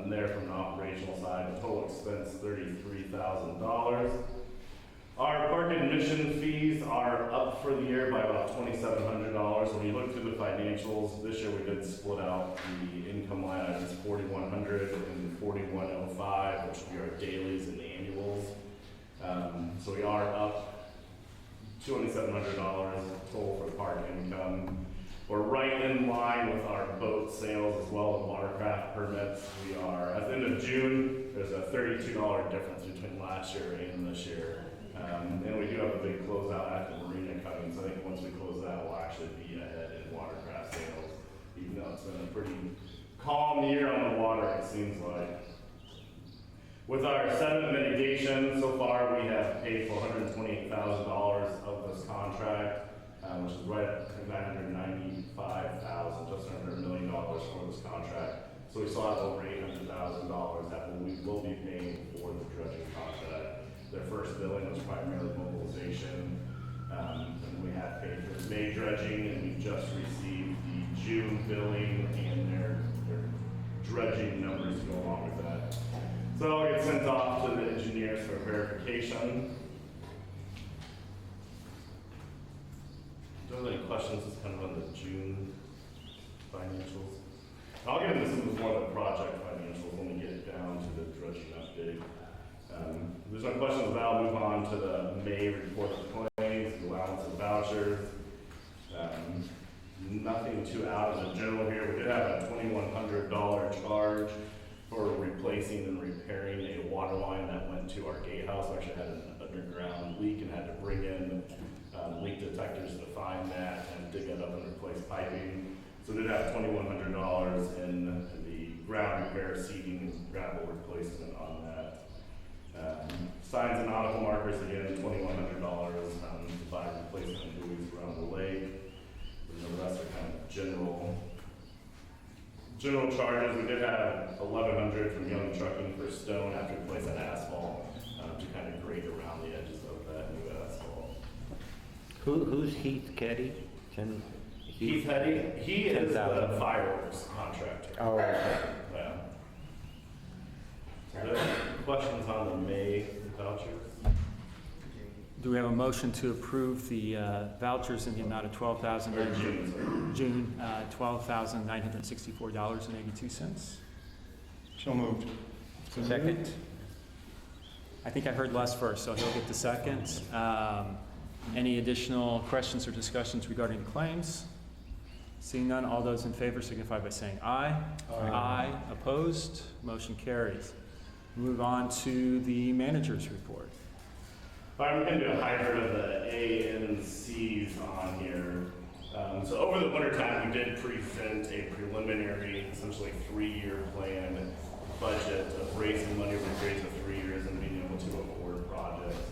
there from the operational side. Total expense $33,000. Our park admission fees are up for the year by about $2,700. When you look through the financials, this year we did split out the income line items, $4,100 and $4,105, which would be our dailies and annuals. So we are up $2,700 total for park income. We're right in line with our boat sales as well as watercraft permits. We are, at the end of June, there's a $32 difference between last year and this year. And we do have a big closeout at the marina coming, so I think once we close that, we'll actually be ahead in watercraft sales, even though it's been a pretty calm year on the water, it seems like. With our sediment mitigation, so far we have paid for $128,000 of this contract, which is right at $995,000, just under $1 million for this contract. So we still have over $800,000 that we will be paying for the dredging contract. Their first billing was primarily mobilization, and we have paid for the May dredging, and we just received the June billing and their dredging numbers to go along with that. So I'll get sent off to the engineers for verification. Do you have any questions just kind of on the June financials? I'll get into some more of the project financials when we get down to the dredging update. If there's no questions, I'll move on to the May report of claims, the allowance of vouchers. Nothing too out of the general here. We did have a $2,100 charge for replacing and repairing a water line that went to our gatehouse. We actually had an underground leak and had to bring in leak detectors to find that and dig it up and replace piping. So we did have $2,100 in the ground repair, seeding, and gravel replacement on that. Signs and nautical markers, again, $2,100 to buy replacement buoys around the lake. And the rest are kind of general charges. We did have $1,100 from Young Trucking for stone after we placed that asphalt to kind of grade around the edges of that new asphalt. Who's Heath Keddy? Heath Heddy, he is the 10,000. fireworks contractor. Oh, okay. Yeah. So there are questions on the May vouchers? Do we have a motion to approve the vouchers in the amount of June. $12,964.82? So moved. Second. I think I heard Les first, so he'll get the second. Any additional questions or discussions regarding the claims? Seeing none, all those in favor signify by saying aye. Aye. Opposed? Motion carries. Move on to the manager's report. I'm going to do a hybrid of the A and C's on here. So over the winter time, we did present a preliminary, essentially 3-year plan budget of raising money over the periods of 3 years and being able to afford projects.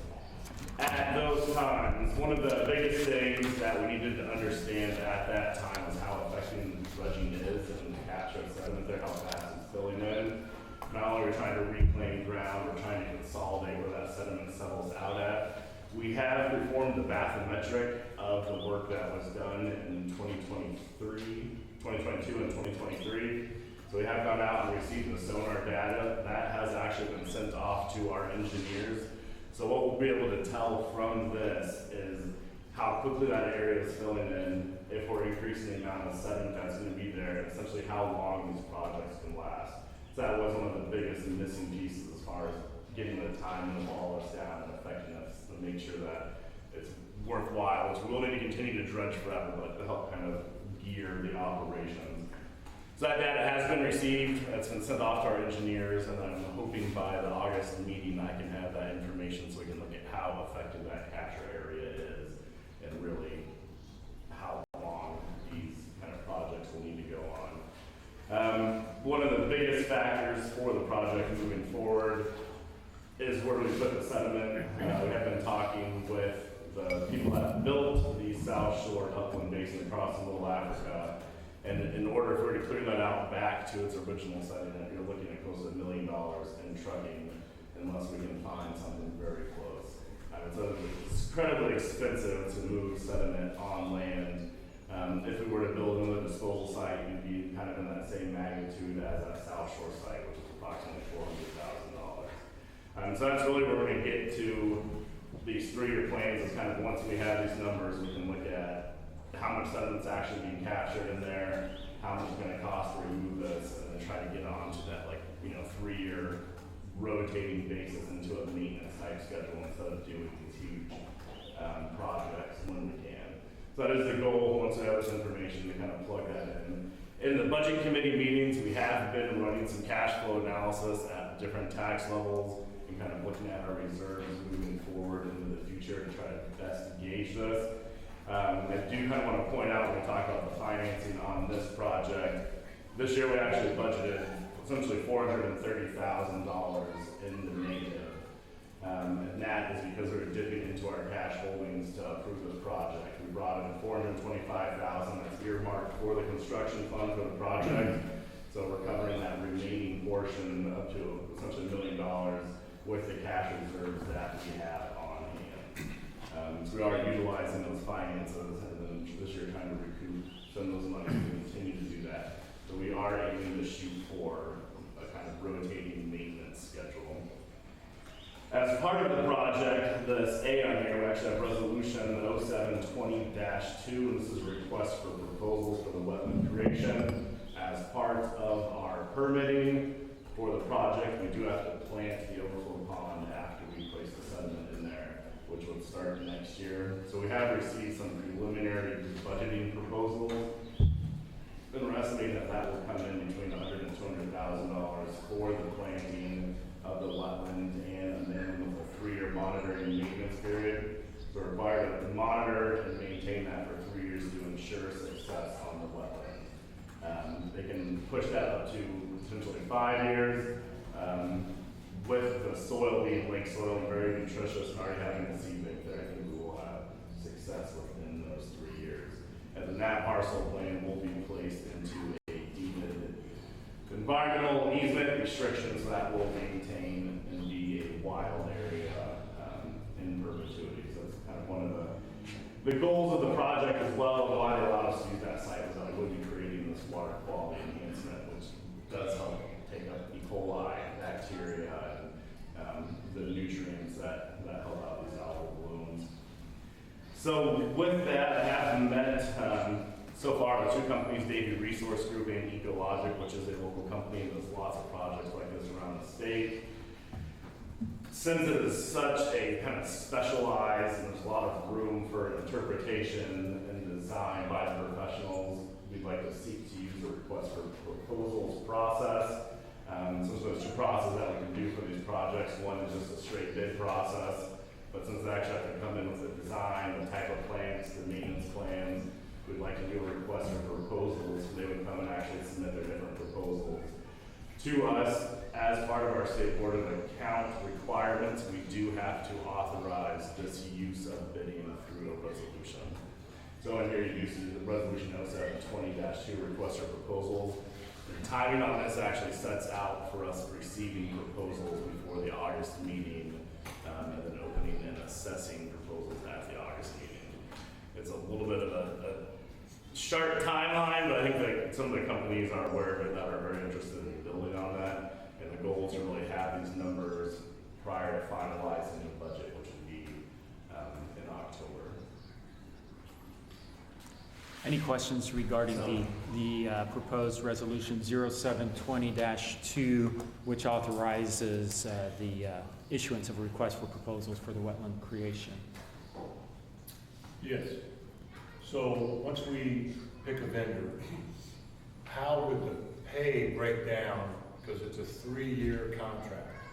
At those times, one of the biggest things that we needed to understand at that time was how effective dredging is and the capture of sediment there, how fast it's filling in. Not only are we trying to reclaim ground, we're trying to consolidate where that sediment settles out at. We have performed the bathymetric of the work that was done in 2022 and 2023. So we have gone out and received the sonar data. That has actually been sent off to our engineers. So what we'll be able to tell from this is how quickly that area is filling in, if we're increasing the amount of sediment that's going to be there, and essentially how long these projects can last. So that was one of the biggest missing pieces as far as getting the time and the ball us down and affecting us to make sure that it's worthwhile, which we'll need to continue to dredge forever, but to help kind of gear the operations. So that data has been received, it's been sent off to our engineers, and I'm hoping by the August meeting I can have that information so we can look at how effective that capture area is and really how long these kind of projects will need to go on. One of the biggest factors for the project moving forward is where do we put the sediment. We have been talking with the people that built the South Shore Upland Basin across in Little Africa. And in order for it to clear that out back to its original setting, you're looking at close to $1 million in trucking unless we can find something very close. So it's incredibly expensive to move sediment on land. If we were to build another disposal site, you'd be kind of in that same magnitude as that South Shore site, which is approximately $400,000. So that's really where we're gonna get to these 3-year plans, is kind of once we have these numbers, we can look at how much sediment's actually being captured in there, how much it's gonna cost to remove this, and then try to get on to that 3-year rotating basis into a maintenance type schedule instead of doing these huge projects when we can. So that is the goal, once we have this information, to kind of plug that in. In the budget committee meetings, we have been running some cash flow analysis at different tax levels and kind of looking at our reserves moving forward into the future to try to best gauge this. I do kind of want to point out when we talk about the financing on this project, this year we actually budgeted essentially $430,000 in the negative. And that is because we were dipping into our cash holdings to approve this project. We brought in $425,000 that's earmarked for the construction fund for the project. So we're covering that remaining portion up to essentially $1 million with the cash reserves that we have on hand. So we are utilizing those finances, and then this year trying to recoup some of those monies to continue to do that. So we are aiming to shoot for a kind of rotating maintenance schedule. As part of the project, this A on here, we actually have resolution 0720-2, and this is a request for proposals for the wetland creation. As part of our permitting for the project, we do have to plant the overflow pond after we place the sediment in there, which would start next year. So we have received some preliminary budgeting proposals. And we're estimating that will come in between $100,000 and $200,000 for the planting of the wetland and then with a 3-year monitoring and maintenance period. So we're required to monitor and maintain that for 3 years to ensure success on the wetland. They can push that up to potentially 5 years. With the soil being lake soil and very nutritious and already having a seed bank there, I think we will have success within those 3 years. And then that parcel plan will be placed into a deeded environmental easement restriction, so that will maintain and be a wild area in perpetuity. So that's kind of one of the goals of the project as well. Why they allowed us to use that site was that we would be creating this water quality enhancement, which does help take up E. coli, bacteria, and the nutrients that help out these algal blooms. So with that, I have met so far the 2 companies, Davie Resource Group and Ecologic, which is a local company that does lots of projects like this around the state. Since it is such a kind of specialized and there's a lot of room for interpretation and design by the professionals, we'd like to seek to use the request for proposals process. So there's 2 processes that we can do for these projects. One is just a straight bid process, but since they actually have to come in with the design, the type of plants, the maintenance plans, we'd like to do a request for proposals. They would come and actually submit their different proposals to us. As part of our state board of account requirements, we do have to authorize this use of bidding through a resolution. So in here you see the resolution 0720-2 request for proposals. The timing on this actually sets out for us receiving proposals before the August meeting, and then opening and assessing proposals at the August meeting. It's a little bit of a short timeline, but I think that some of the companies are aware of it that are very interested in building on that. And the goal is to really have these numbers prior to finalizing the budget, which would be in October. Any questions regarding the proposed resolution 0720-2, which authorizes the issuance of a request for proposals for the wetland creation? Yes. So once we pick a vendor, how would the pay break down? Because it's a 3-year contract.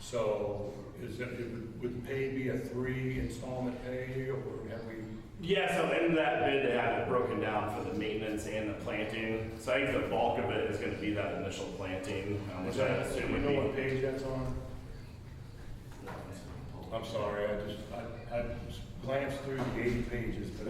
So would the pay be a 3 installment pay, or have we? Yeah, so in that bid, they have it broken down for the maintenance and the planting. So I think the bulk of it is going to be that initial planting, which I assume would Do be. you know what page that's on? I'm sorry, I glanced through the 80 pages, but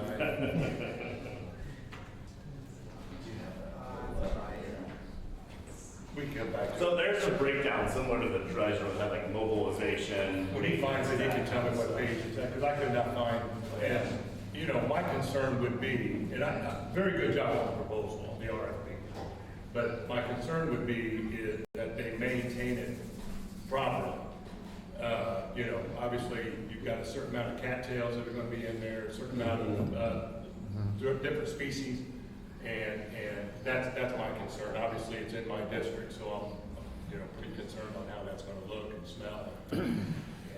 we can go back to So there's a breakdown similar to the dredge where they have like mobilization. when he finds it, he can tell me what page it's at, because I could not find. You know, my concern would be, and very good job on the proposal, on the RFP, but my concern would be is that they maintain it properly. You know, obviously, you've got a certain amount of cattails that are gonna be in there, a certain amount of different species, and that's my concern. Obviously, it's in my district, so I'm, you know, pretty concerned on how that's gonna look and smell.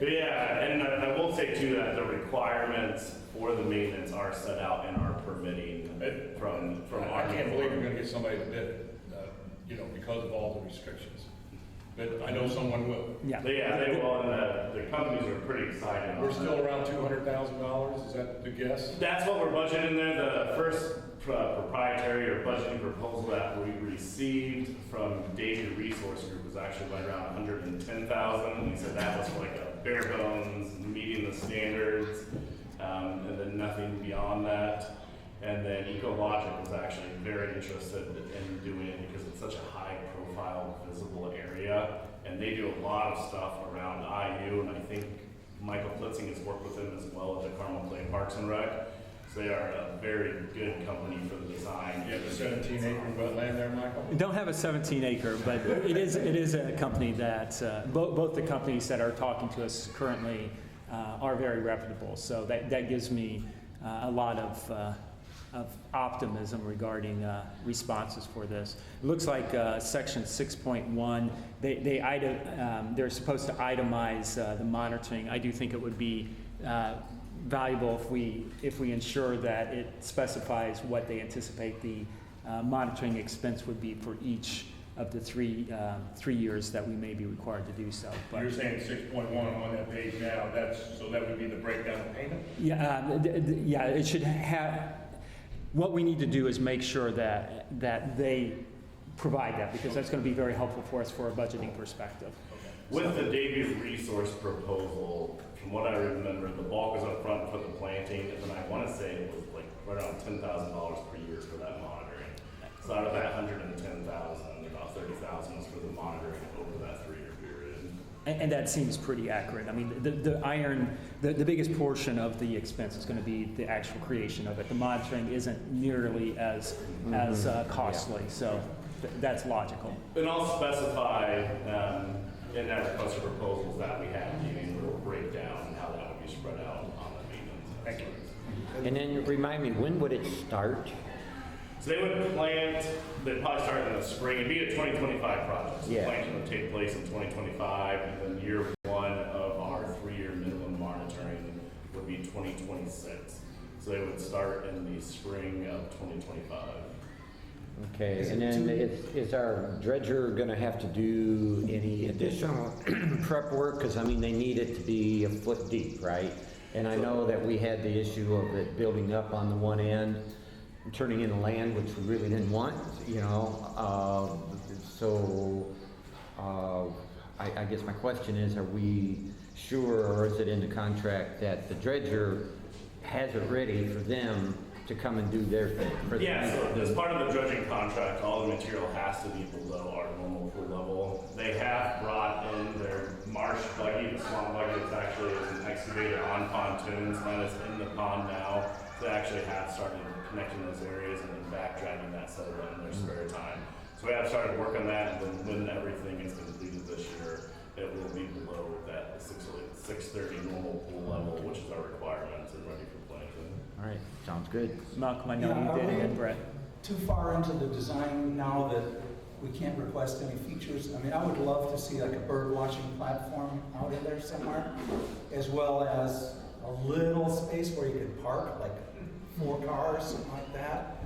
Yeah, and I will say too that the requirements for the maintenance are set out in our permitting from I can't believe you're gonna get somebody to bid it, you know, because of all the restrictions. But I know someone will. Yeah. Yeah, they will, and the companies are pretty excited. on We're that. still around $200,000, is that the guess? That's what we're budgeting there. The first proprietary or budgeting proposal that we received from Davie Resource Group was actually right around 110,000. And he said that was like a bare bones, meeting the standards, and then nothing beyond that. And then Ecologic was actually very interested in doing it because it's such a high profile, visible area. And they do a lot of stuff around IU, and I think Michael Flitzing has worked with them as well at the Carmel Clay Parks and Rec. So they are a very good company for the design. You have a 17-acre wetland there, Michael? We don't have a 17-acre, but it is a company that, both the companies that are talking to us currently are very reputable. So that gives me a lot of optimism regarding responses for this. It looks like section 6.1, they're supposed to itemize the monitoring. I do think it would be valuable if we ensure that it specifies what they anticipate the monitoring expense would be for each of the three years that we may be required to do so. But You're saying 6.1 on that page now, so that would be the breakdown of payment? yeah, it should have. What we need to do is make sure that they provide that, because that's going to be very helpful for us for a budgeting perspective. With the Davie Resource proposal, from what I remember, the bulk is up front for the planting, and then I want to say it was like right around $10,000 per year for that monitoring. So out of that 110,000, about 30,000 was for the monitoring over that 3-year period. And that seems pretty accurate. I mean, the biggest portion of the expense is going to be the actual creation of it. The monitoring isn't nearly as costly, so that's logical. And I'll specify in that request for proposals that we have, giving a little breakdown and how that would be spread out on the maintenance. Thank you. And then remind me, when would it start? So they would plant, they'd probably start in the spring. It'd be a 2025 project. So Yeah. planting would take place in 2025, and then year one of our 3-year minimum monitoring would be 2026. So they would start in the spring of 2025. Okay, and then is our dredger gonna have to do any additional prep work? Because I mean, they need it to be a foot deep, right? And I know that we had the issue of it building up on the one end, turning into land, which we really didn't want, you know. I guess my question is, are we sure, or is it in the contract that the dredger has it ready for them to come and do their thing? Yeah, so as part of the dredging contract, all the material has to be below our normal pool level. They have brought in their marsh buggy, the swamp buggy, that's actually an excavator on pontoons, and is in the pond now. They actually have started connecting those areas and then back dragging that sediment in their spare time. So we have started work on that, and then when everything is completed this year, it will be below that 630 normal pool level, which is our requirements, and ready for planting. All right, sounds good. Malcolm, I know Yeah, you did, are we and Brett. too far into the design now that we can't request any features? I mean, I would love to see like a bird watching platform out in there somewhere, as well as a little space where you could park, like 4 cars, something like that.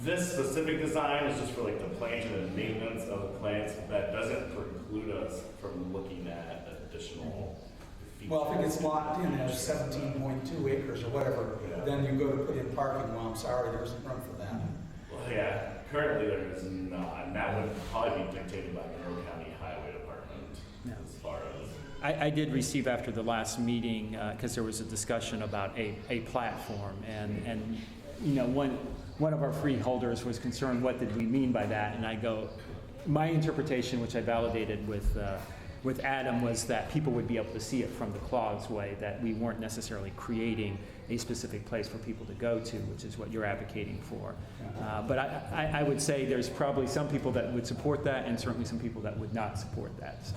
This specific design is just for like the planting and maintenance of the plants. That doesn't preclude us from looking at additional features. Well, if it gets locked in as 17.2 acres or whatever, then you go to put in parking. Well, I'm sorry, there isn't room for that. Well, yeah, currently there is not, and that would probably be dictated by Monroe County Highway Department as far as. I did receive after the last meeting, because there was a discussion about a platform, and you know, one of our freeholders was concerned, what did we mean by that? And I go, my interpretation, which I validated with with Adam was that people would be able to see it from the causeway, that we weren't necessarily creating a specific place for people to go to, which is what you're advocating for. But I would say there's probably some people that would support that and certainly some people that would not support that, so.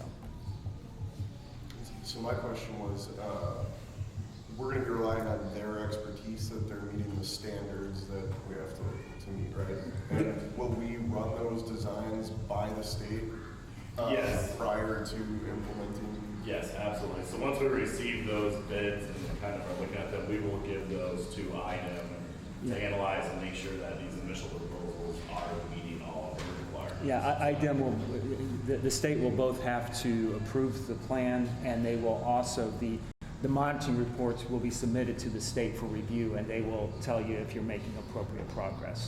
So my question was, we're gonna be relying on their expertise that they're meeting the standards that we have to meet, right? And will we run those designs by the state? Yes. Prior to implementing? Yes, absolutely. So once we receive those bids and kind of are looking at them, we will give those to IDEM to analyze and make sure that these initial proposals are meeting all of the requirements. Yeah, IDEM will, the state will both have to approve the plan, and they will also, the monitoring reports will be submitted to the state for review, and they will tell you if you're making appropriate progress.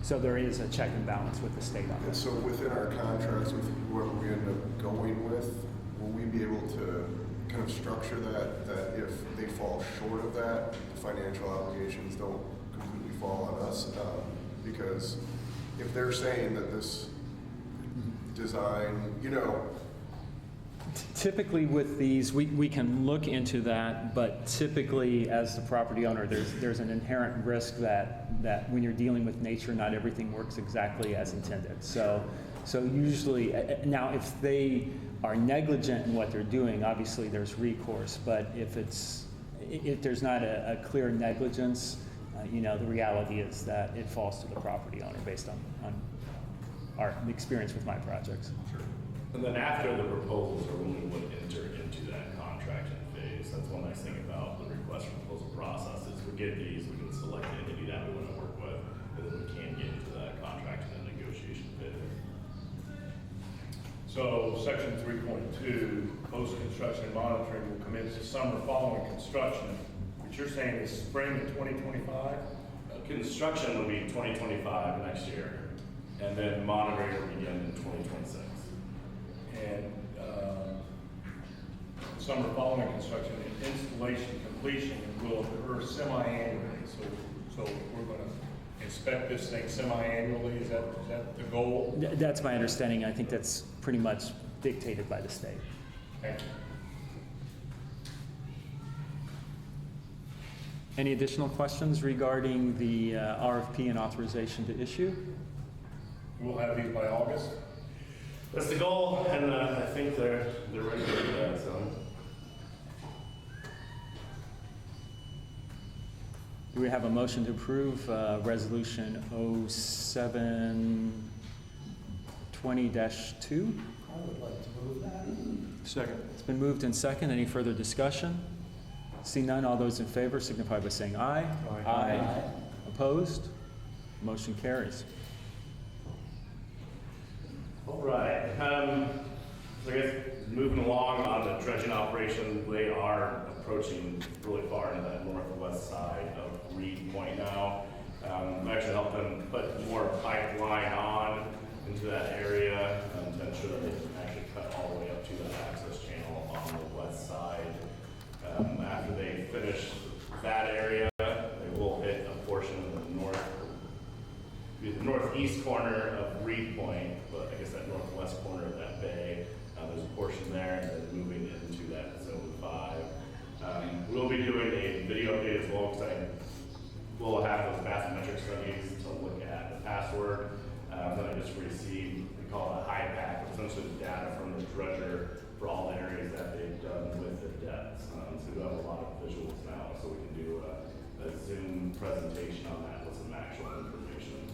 So there is a check and balance with the state on And that. so within our contracts with whoever we end up going with, will we be able to kind of structure that if they fall short of that, the financial obligations don't completely fall on us? Because if they're saying that this design, Typically with these, we can look into that, but typically as the property owner, there's an inherent risk that when you're dealing with nature, not everything works exactly as intended. So usually, now if they are negligent in what they're doing, obviously there's recourse, but if there's not a clear negligence, the reality is that it falls to the property owner based on our experience with my projects. And then after the proposals are when we would enter into that contracting phase. That's one nice thing about the request for proposal process is we get these, we can select the entity that we want to work with, and then we can get into that contracting and negotiation phase. So section 3.2, post-construction monitoring will commence the summer following construction, which you're saying is spring of 2025? Construction will be 2025 next year, and then monitoring will begin in 2026. And summer following construction and installation completion will occur semi-annually. So we're going to inspect this thing semi-annually. Is that the goal? That's my understanding. I think that's pretty much dictated by the state. Thank you. Any additional questions regarding the RFP and authorization to issue? We'll have these by August. That's the goal, and I think they're ready to do that, so. Do we have a motion to approve Resolution 0720-2? I would like to move that. Second. It's been moved and second. Any further discussion? See none, all those in favor signify by saying aye. Aye. Opposed? Motion carries. All right, so I guess moving along on the dredging operation, they are approaching really far into that northwest side of Reed Point now. I've actually helped them put more pipeline on into that area to ensure that they can actually cut all the way up to the access channel on the west side. After they finish that area, they will hit a portion of the northeast corner of Reed Point, but I guess that northwest corner of that bay. There's a portion there, and then moving into that zone 5. We'll be doing a video update as well, because we'll have those bathymetric studies to look at the past work. That I just received, we call it a high pack, essentially the data from the dredger for all the areas that they've done with the depths. So we have a lot of visuals now, so we can do a Zoom presentation on that with some actual information.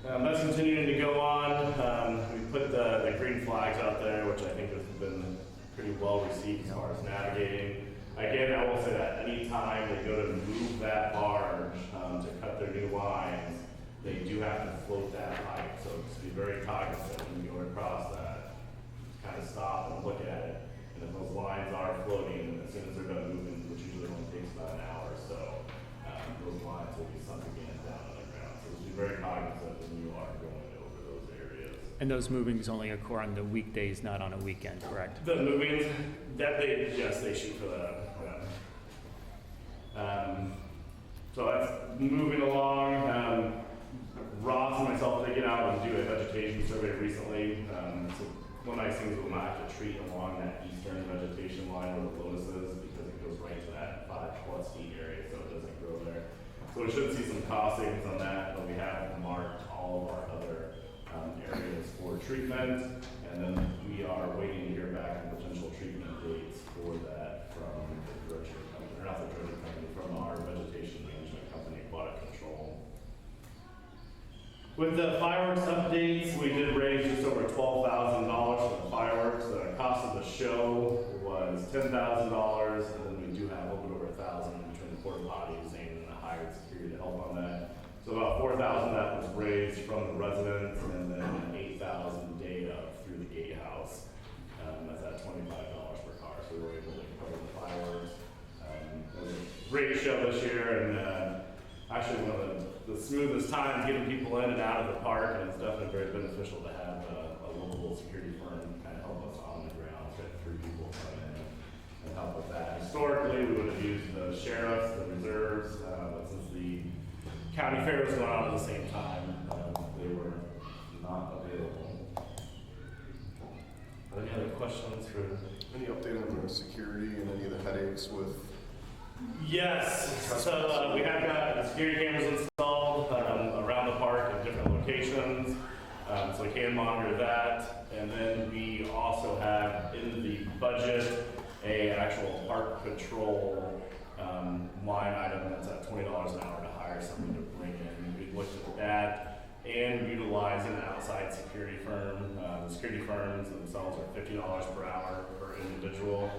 That's continuing to go on. We put the green flags out there, which I think has been pretty well received as far as navigating. Again, I will say that anytime they go to move that barge to cut their new lines, they do have to float that pipe. So just be very cognizant when you go across that. Kind of stop and look at it. And if those lines are floating, as soon as they're done moving, which usually only takes about an hour or so, those lines will be sunk again down on the ground. So just be very cognizant when you are going over those areas. And those movings only occur on the weekdays, not on a weekend, correct? The movings, yes, they shoot for that. So that's moving along. Ross and myself did get out and do a vegetation survey recently. It's one nice thing is we'll not have to treat along that eastern vegetation line where the lotus is, because it goes right to that 5+ feet area, so it doesn't grow there. So we should see some cost savings on that, but we have marked all of our other areas for treatment, and then we are waiting to hear back on potential treatment dates for that from the dredging company, or not the dredging company, from our vegetation management company, Aquatic Control. With the fireworks updates, we did raise just over $12,000 for the fireworks. The cost of the show was $10,000, and then we do have a little bit over $1,000 between the porta potties and the hired security to help on that. So about $4,000 that was raised from the residents, and then $8,000 day up through the gatehouse. That's at $25 per car, so we were able to cover the fireworks. It was a great show this year, and actually one of the smoothest times getting people in and out of the park, and it's definitely very beneficial to have a local security firm kind of help us on the ground, get 3 people come in and help with that. Historically, we would have used the sheriffs, the reserves, but since the county fair was going on at the same time, they were not available. Any other questions for? Any update on the security and any of the headaches with? Yes, so we have got security cameras installed around the park at different locations, so we can monitor that. And then we also have in the budget a actual park patrol line item that's at $20 an hour to hire somebody to bring in. We looked at that and utilizing an outside security firm. The security firms themselves are $50 per hour per individual.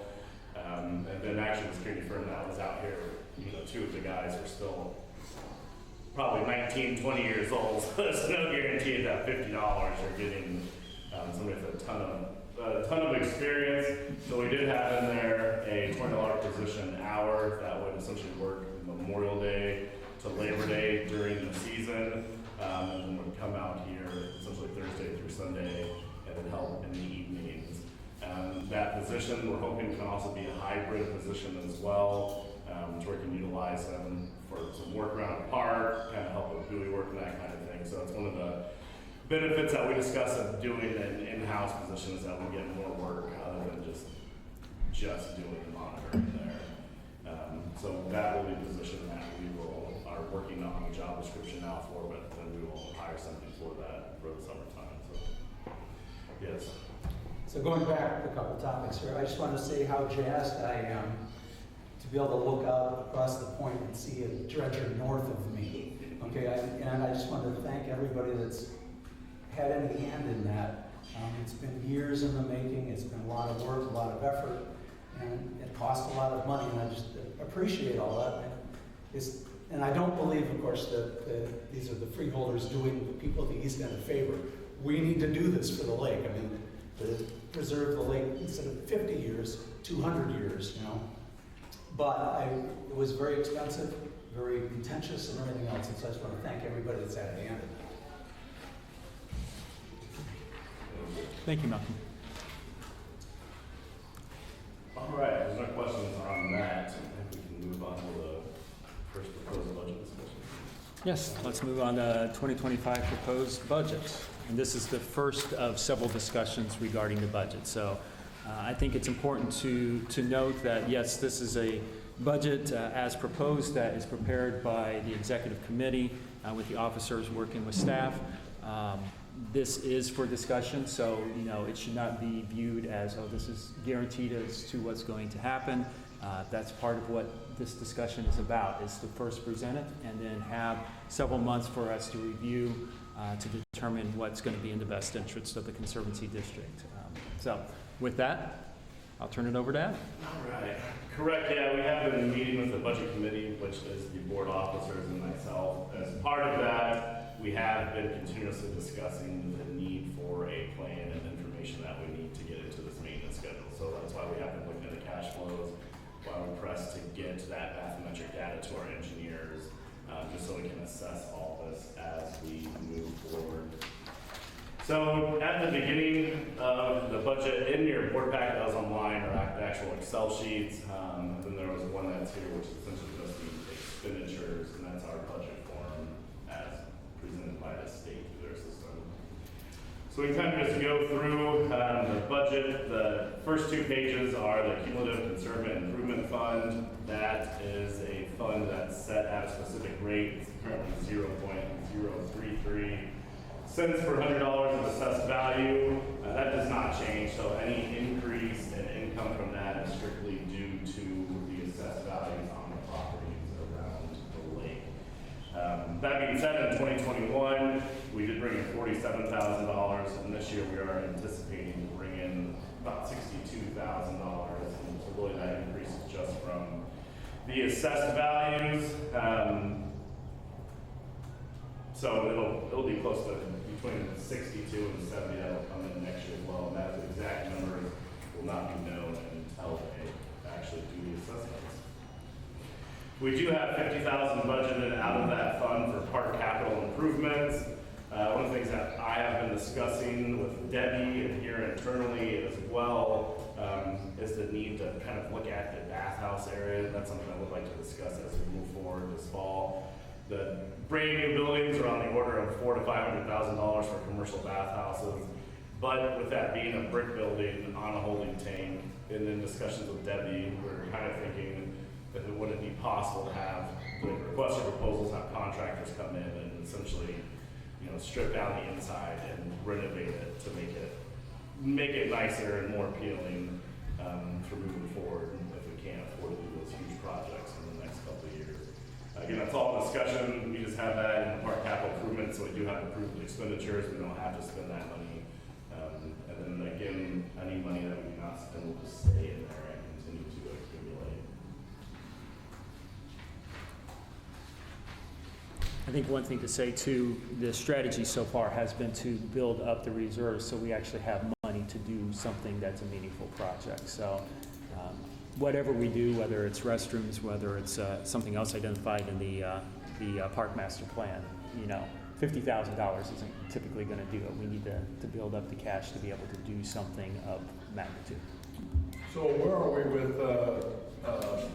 And then actually the security firm that was out here, 2 of the guys are still probably 19, 20 years old, so there's no guarantee that $50 you're getting somebody with a ton of experience. So we did have in there a $20 position hour that would essentially work Memorial Day to Labor Day during the season, and then would come out here essentially Thursday through Sunday and then help in the evenings. That position we're hoping can also be a hybrid position as well, which we can utilize them for some work around the park, kind of help with buoy work and that kind of thing. So it's one of the benefits that we discuss of doing an in-house position is that we get more work other than just doing the monitoring there. So that will be a position that we are working on the job description now for, but then we will hire somebody for that for the summertime. So yes. So going back a couple topics here, I just want to say how jazzed I am to be able to look out across the point and see a dredger north of me. Okay, and I just want to thank everybody that's had any hand in that. It's been years in the making, it's been a lot of work, a lot of effort, and it cost a lot of money, and I just appreciate all that. And I don't believe, of course, that these are the freeholders doing the people of the East End a favor. We need to do this for the lake. I mean, to preserve the lake instead of 50 years, 200 years, But it was very expensive, very contentious, and everything else. And so I just want to thank everybody that's had a hand in it. Thank you, Malcolm. All right, there's no questions on that. I think we can move on to the first proposed budget discussion. Yes, let's move on to 2025 proposed budget. And this is the first of several discussions regarding the budget. So I think it's important to note that, yes, this is a budget as proposed that is prepared by the executive committee with the officers working with staff. This is for discussion, so it should not be viewed as, oh, this is guaranteed as to what's going to happen. That's part of what this discussion is about, is to first present it and then have several months for us to review to determine what's going to be in the best interest of the Conservancy District. So with that, I'll turn it over to Adam. All right. Correct, yeah, we have been meeting with the budget committee, which is the board officers and myself. As part of that, we have been continuously discussing the need for a plan and information that we need to get into this maintenance schedule. So that's why we have been looking at the cash flows, why we press to get that bathymetric data to our engineers, just so we can assess all this as we move forward. So at the beginning of the budget, in your board packet that was online are the actual Excel sheets. And then there was one that's here, which is essentially just the expenditures, and that's our budget form as presented by the state through their system. So we kind of just go through the budget. The first 2 pages are the cumulative conservation improvement fund. That is a fund that's set at a specific rate. It's currently 0.033 cents per $100 of assessed value. That does not change, so any increase in income from that is strictly due to the assessed values on the properties around the lake. That being said, in 2021, we did bring in $47,000, and this year we are anticipating to bring in about $62,000. And so really that increase is just from the assessed values. So it'll be close to between 62 and 70 that'll come in next year as well. And that exact number will not be known until they actually do the assessments. We do have $50,000 budgeted out of that fund for park capital improvements. One of the things that I have been discussing with Debbie and here internally as well is the need to kind of look at the bathhouse area. That's something I would like to discuss as we move forward this fall. The brand new buildings are on the order of $400,000 to $500,000 for commercial bathhouses. But with that being a brick building on a holding tank, and in discussions with Debbie, we're kind of thinking that it wouldn't be possible to have the request for proposals, have contractors come in and essentially, strip down the inside and renovate it to make it nicer and more appealing for moving forward if we can't afford to do those huge projects in the next couple of years. Again, that's all discussion. We just have that in the park capital improvement, so we do have approved expenditures. We don't have to spend that money. And then again, any money that we do not spend will just stay in there and continue to accumulate. I think one thing to say too, the strategy so far has been to build up the reserves so we actually have money to do something that's a meaningful project. So whatever we do, whether it's restrooms, whether it's something else identified in the park master plan, $50,000 isn't typically going to do it. We need to build up the cash to be able to do something of magnitude. So where are we with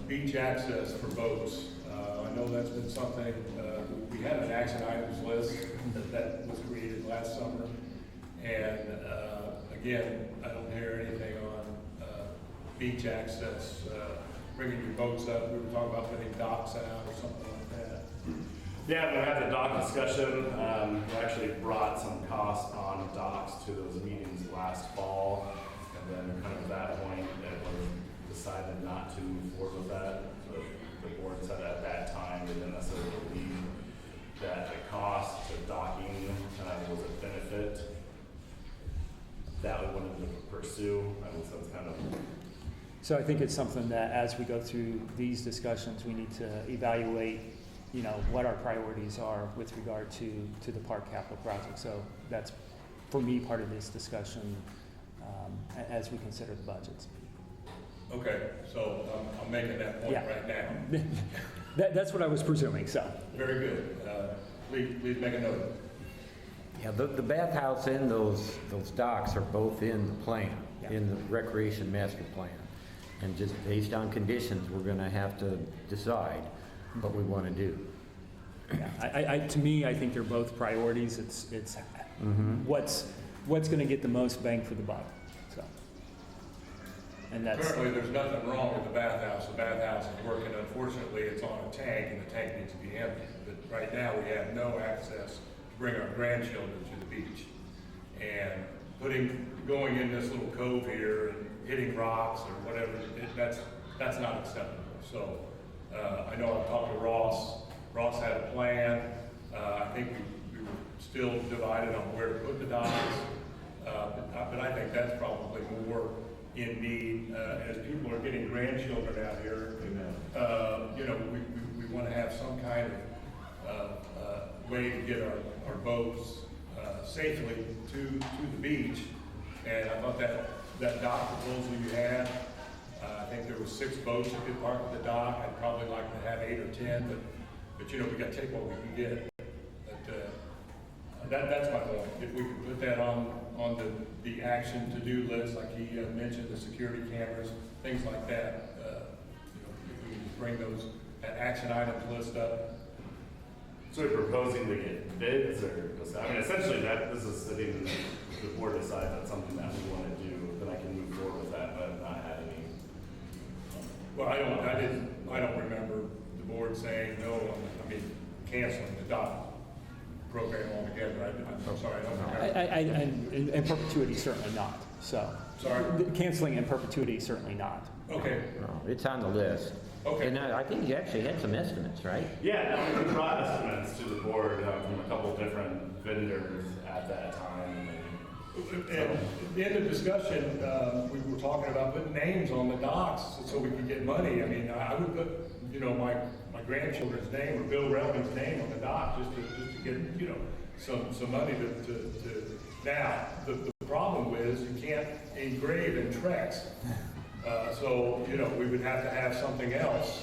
beach access for boats? I know that's been something, we had an action items list that was created last summer. And again, I don't hear anything on beach access, bringing your boats up. We were talking about putting docks out or something like that. Yeah, we had the dock discussion. We actually brought some costs on docks to those meetings last fall. And then kind of at that point, it was decided not to move forward with that. So the board said at that time they didn't necessarily believe that the cost to docking was a benefit that we wanted to pursue. I mean, so it's kind of. So I think it's something that as we go through these discussions, we need to evaluate, what our priorities are with regard to the park capital project. So that's, for me, part of this discussion as we consider the budgets. Okay, so I'm making that point right now. That's what I was presuming, so. Very good. Please make a note. Yeah, the bathhouse and those docks are both in the plan, in the recreation master plan. And just based on conditions, we're gonna have to decide what we wanna do. Yeah, to me, I think they're both priorities. It's what's gonna get the most bang for the buck, so. And that's. Currently, there's nothing wrong with the bathhouse. The bathhouse is working. Unfortunately, it's on a tank and the tank needs to be empty. But right now, we have no access to bring our grandchildren to the beach. And going in this little cove here and hitting rocks or whatever, that's not acceptable. So I know I've talked to Ross. Ross had a plan. I think we were still divided on where to put the docks. But I think that's probably more in need as people are getting grandchildren out here. We want to have some kind of way to get our boats safely to the beach. And I thought that dock proposal you had, I think there was 6 boats that could park at the dock. I'd probably like to have 8 or 10, but we got to take what we can get. But that's my point. If we could put that on the action to-do list, like he mentioned, the security cameras, things like that. If we can bring that action items list up, sort of proposing to get bids or, I mean, essentially that, this is sitting, the board decides that's something that we want to do, then I can move forward with that, but I've not had any. Well, I don't remember the board saying no, I mean, canceling the DOT program altogether. I'm sorry, I don't remember. In perpetuity, certainly not, so. Sorry? Canceling in perpetuity, certainly not. Okay, No, it's on the list. Okay. And I think you actually had some estimates, right? Yeah, no, we brought estimates to the board from a couple different vendors at that time. and at the end of discussion, we were talking about putting names on the docs so we could get money. I mean, I would put, you know, my grandchildren's name or Bill Relvin's name on the dock just to get, you know, some money to now, the problem is you can't engrave in Trex. So, you know, we would have to have something else,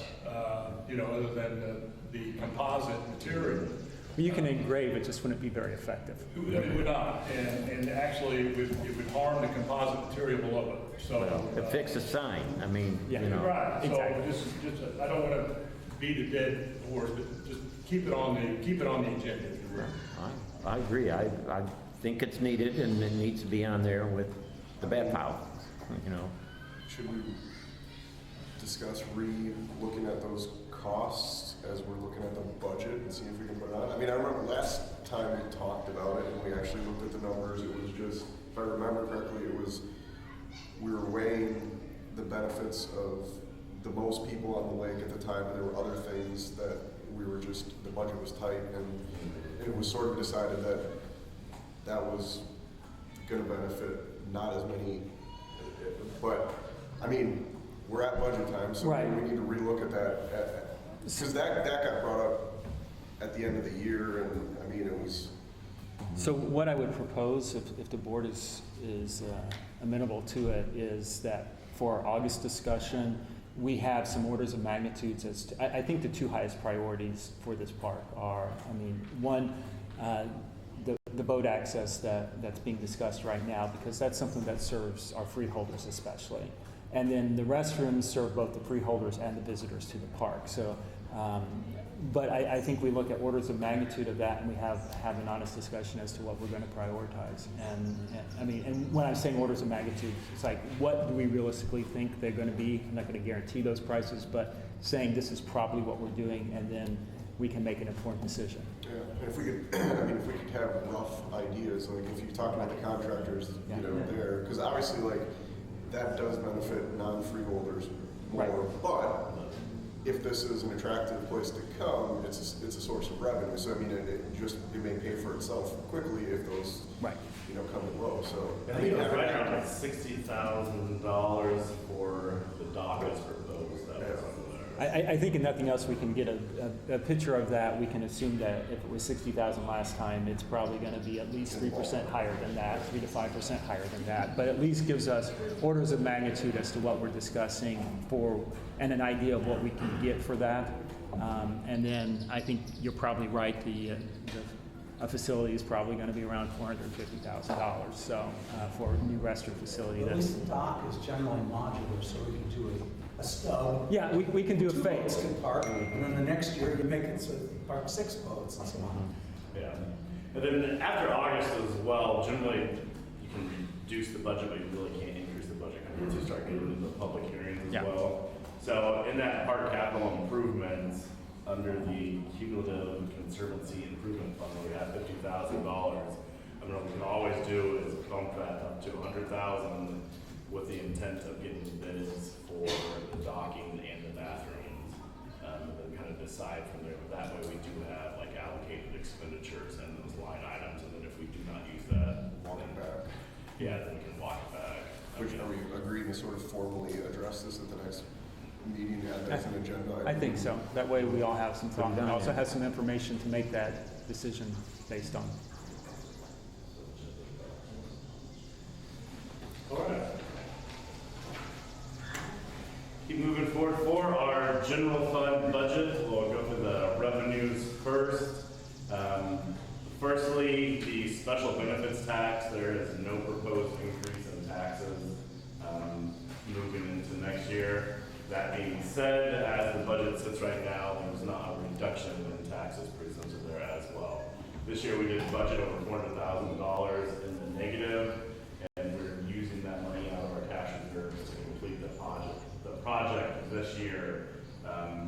you know, other than the composite material. You can engrave, it just wouldn't be very effective. It would not, and actually it would harm the composite material below it, so. To fix a sign, I mean, you Yeah. know. Right, so Exactly. I don't want to beat a dead horse, but just keep it on the agenda, if you will. I agree. I think it's needed and it needs to be on there with the bat pile, you know. Should we discuss re-looking at those costs as we're looking at the budget and see if we can put it on? I mean, I remember last time we talked about it and we actually looked at the numbers, it was just, if I remember correctly, it was, we were weighing the benefits of the most people on the lake at the time, and there were other things that we were just, the budget was tight, and it was sort of decided that that was gonna benefit not as many, but, I mean, we're at budget time, so Right. we need to relook at that, because that got brought up at the end of the year, and, I mean, it was, So what I would propose, if the board is amenable to it, is that for our August discussion, we have some orders of magnitudes as to, I think the two highest priorities for this park are, I mean, one, the boat access that's being discussed right now, because that's something that serves our freeholders especially. And then the restrooms serve both the freeholders and the visitors to the park. So, but I think we look at orders of magnitude of that, and we have an honest discussion as to what we're going to prioritize. And I mean, and when I'm saying orders of magnitude, it's like, what do we realistically think they're going to be? I'm not going to guarantee those prices, but saying this is probably what we're doing, and then we can make an informed decision. yeah, and if we could, I mean, if we could have rough ideas, like if you talk about the contractors, you know, there, because obviously, like, that does benefit non-freeholders more, Right. but if this is an attractive place to come, it's a source of revenue, so I mean, it may pay for itself quickly if those, Right. you know, come and low, so. I think it was right around like $60,000 for the dock is for those that was under there. I think if nothing else, we can get a picture of that. We can assume that if it was 60,000 last time, it's probably going to be at least 3% higher than that, 3 to 5% higher than that. But at least gives us orders of magnitude as to what we're discussing for, and an idea of what we can get for that. And then I think you're probably right. A facility is probably going to be around $450,000. So for a new restroom facility, At that's least the dock is generally modular, so we can do a stub. yeah. We can do a Two boats phase. can park, and then the next year you make it so you park 6 boats and so on. Yeah. And then after August as well, generally you can reduce the budget, but you really can't increase the budget once you start getting into the public hearings as Yeah. well. So in that park capital improvements, under the cumulative conservancy improvement fund, we have $50,000. I mean, what we can always do is bump that up to $100,000 with the intent of getting bids for the docking and the bathrooms. And then kind of decide from there. That way we do have like allocated expenditures and those line items. And then if we do not use that, Walk it back. yeah, then we can walk it back. Which, are we agreeing to sort of formally address this at the next meeting, as an agenda? I think so. That way we all have some thought, and also have some information to make that decision based on. All right. Keep moving forward for our general fund budget. We'll go through the revenues first. Firstly, the special benefits tax. There is no proposed increase in taxes moving into next year. That being said, as the budget sits right now, there's not a reduction in taxes presented there as well. This year we did budget over $400,000 in the negative, and we're using that money out of our cash reserves to complete the project this year.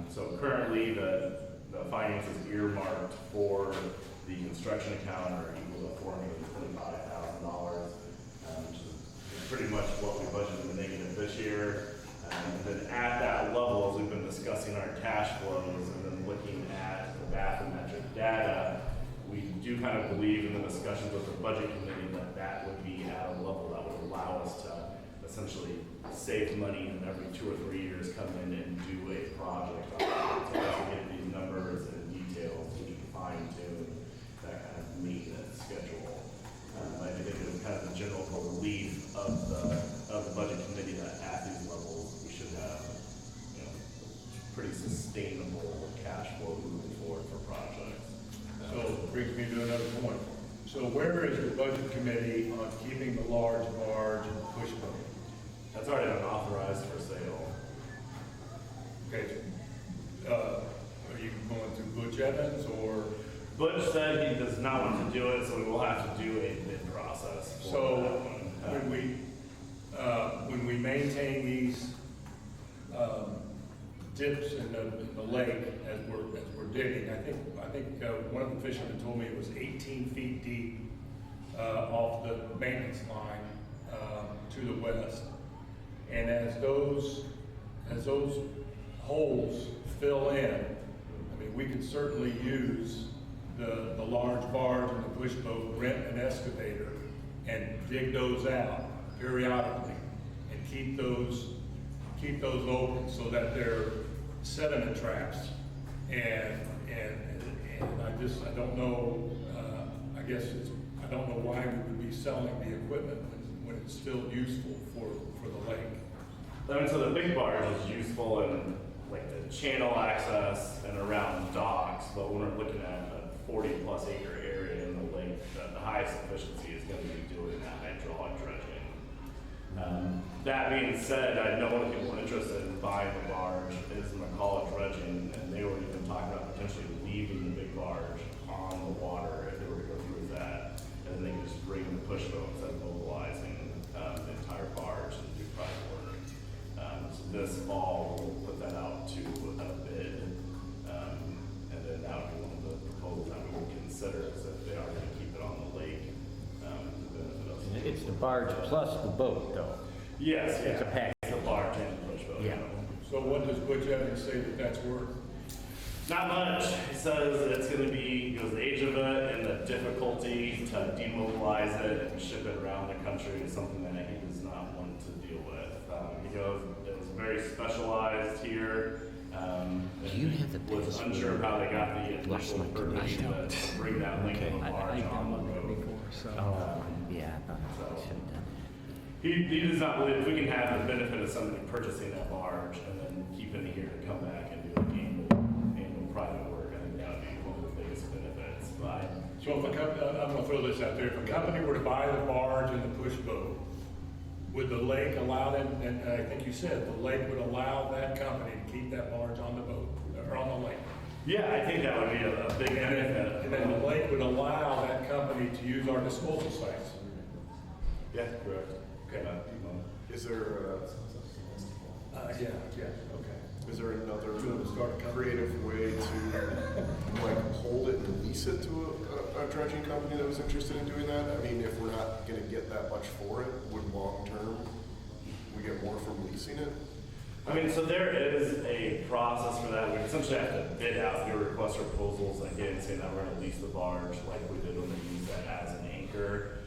So currently the finances earmarked for the construction account are equal to $425,000, which is pretty much what we budgeted in the negative this year. And then at that level, as we've been discussing our cash flows and then looking at the bathymetric data, we do kind of believe in the discussions with the budget committee that that would be at a level that would allow us to essentially save money and every 2 or 3 years come in and do a project. So as we get these numbers and details, we can fine tune that kind of maintenance schedule. I think it was kind of the general belief of the budget committee that at these levels we should have, you know, pretty sustainable cash flow moving forward for projects. So brings me to another point. So where is the budget committee on keeping the large barge and push boat? That's already been authorized for sale. Okay, are you going through Butch Evans or? Butch said he does not want to do it, so we will have to do a bid process for So that one. when we maintain these dips in the lake as we're digging, I think one of the fishermen told me it was 18 feet deep off the maintenance line to the west. And as those holes fill in, I mean, we could certainly use the large barge and the push boat, rent an excavator, and dig those out periodically, and keep those open so that they're sediment traps. And I don't know. I guess I don't know why we would be selling the equipment when it's still useful for the lake. I mean, so the big barge is useful in like the channel access and around docks, but when we're looking at a 40+ acre area in the lake, the highest efficiency is going to be doing that hydraulic dredging. That being said, I know one of the people interested in buying the barge is McCulloch Dredging, and they were even talking about potentially leaving the big barge on the water if they were to go through that, and then they could just bring the push boat instead of mobilizing the entire barge and do private work. So this fall, we'll put that out to a bid, and then that would be one of the proposals that we would consider is if they are going to keep it on the lake. It's the barge plus the boat, though. Yes, It's a package. It's the barge and the push boat. Yeah. So what does Butch Evans say that's worth? Not much. He says it's going to be, the age of it and the difficulty to demobilize it and ship it around the country is something that he does not want to deal with. He goes, it was very specialized here. Do you have the was biggest unsure of how they got the initial Westland permission Commission? to bring that link of the barge on the road. Oh, yeah, I thought I should have done He does not believe if we can have the benefit of somebody purchasing that barge and then keeping it here to come back and do annual private work, I think that would be one of the biggest benefits. But So if a company, I'm gonna throw this out there, if a company were to buy the barge and the push boat, would the lake allow them, and I think you said, the lake would allow that company to keep that barge on the boat, or on the lake? yeah, I think that would be a big benefit. And then the lake would allow that company to use our disposal sites. Yeah, correct. Okay. Is there, Yeah, okay. is there another You want to start a company? creative way to like hold it and lease it to a dredging company that was interested in doing that? I mean, if we're not gonna get that much for it, would long term we get more from leasing it? I mean, so there is a process for that. We essentially have to bid out, do request for proposals, again, saying that we're gonna lease the barge like we did when we used that as an anchor.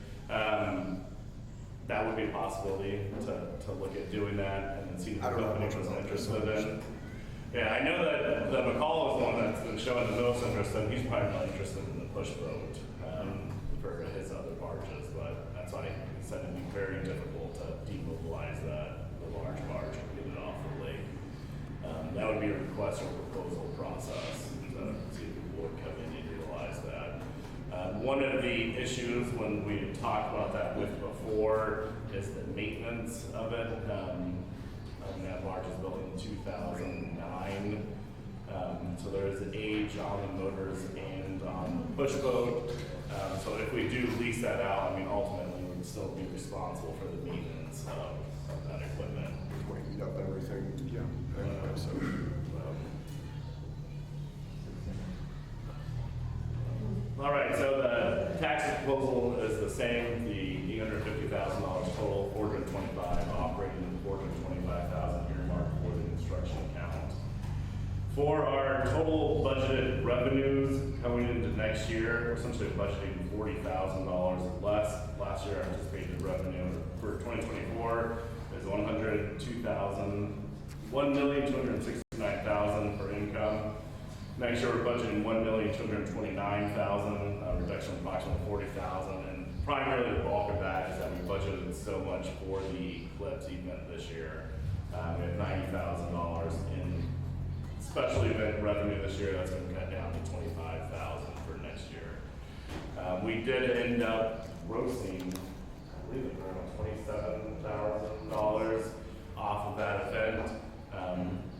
That would be a possibility to look at doing that and then see if the I don't know company much was about this. interested in. Yeah, I know that the McCall is one that's been showing the most interest, and he's probably not interested in the push boat for his other barges, but that's why he said it'd be very difficult to demobilize the large barge and get it off the lake. That would be a request or proposal process to see if people would come in and utilize that. One of the issues when we talked about that with before is the maintenance of it. That barge is built in 2000. an age on the motors and on the push boat. So if we do lease that out, I mean, ultimately, we would still be responsible for the maintenance of that equipment. Weighing up everything. Yeah. So, all right, so the tax proposal is the same, the $850,000 total, $425 operating, and $425,000 earmarked for the construction account. For our total budgeted revenues coming into next year, we're essentially budgeting $40,000 less. Last year, our anticipated revenue for 2024 is $1,269,000 for income. Next year, we're budgeting $1,229,000, a reduction of approximately $40,000, and primarily the bulk of that is that we budgeted so much for the Eclipse event this year. We have $90,000 in special event revenue this year. That's going to cut down to $25,000 for next year. We did end up grossing, I believe it was around $27,000 off of that event,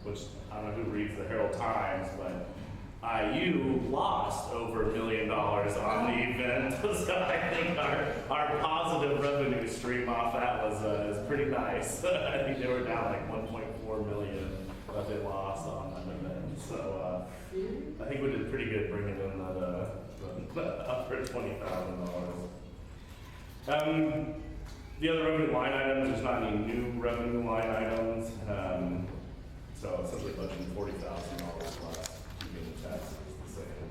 which I don't know who reads the Herald Times, but IU lost over $1 million on the event. So I think our positive revenue stream off that was pretty nice. I think they were down like $1.4 million that they lost on that event. So I think we did pretty good bringing in that up for $20,000. The other revenue line items, there's not any new revenue line items. So essentially budgeting $40,000 less, keeping the taxes the same.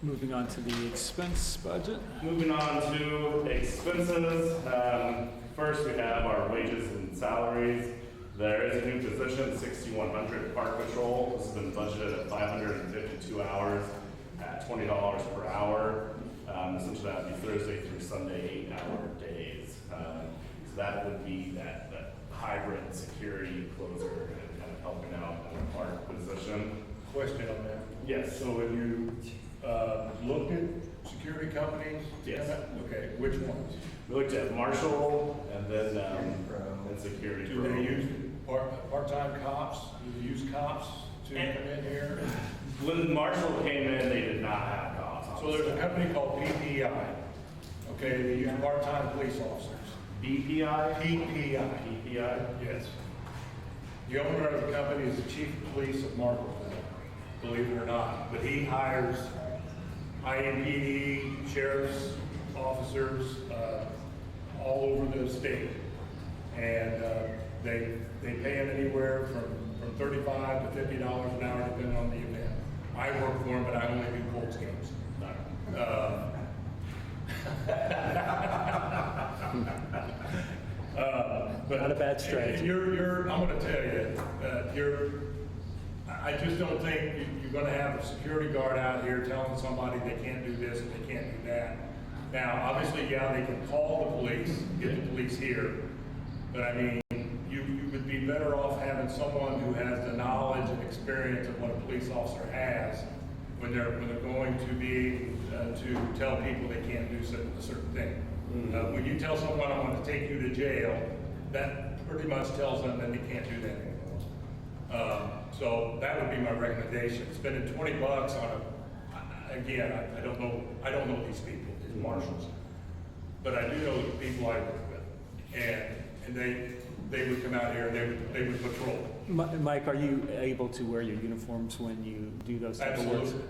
Moving on to the expense budget. Moving on to expenses. First, we have our wages and salaries. There is a new position, 6100 Park Patrol. This has been budgeted at 552 hours at $20 per hour. Essentially, that would be Thursday through Sunday, 8-hour days. So that would be that hybrid security closer and kind of helping out in the park position. Question on that. Yes. So have you looked at security companies? Yes. Okay, which ones? We looked at Marshall and then and Security Do Pro. they use part-time cops? Do they use cops to come in here? When Marshall came in, they did not have cops. So there's a company called PPI. Okay, they use part-time police officers. BPI? PPI. PPI? Yes. The owner of the company is the chief of police of Marpleville, believe it or not. But he hires IMPD, sheriff's officers, all over the state. And they pay him anywhere from $35 to $50 an hour, depending on the event. I work for him, but I only do Colts games. But Not a bad strategy. I'm gonna tell you, I just don't think you're gonna have a security guard out here telling somebody they can't do this and they can't do that. Now, obviously, yeah, they can call the police, get the police here, but I mean, you would be better off having someone who has the knowledge and experience of what a police officer has when they're going to be to tell people they can't do a certain thing. When you tell someone I'm going to take you to jail, that pretty much tells them that they can't do that anymore. So that would be my recommendation. Spending $20 on again, I don't know these people, these marshals, but I do know the people I work with, and they would come out here and they would patrol. Mike, are you able to wear your uniforms when you do those type of work? Absolutely.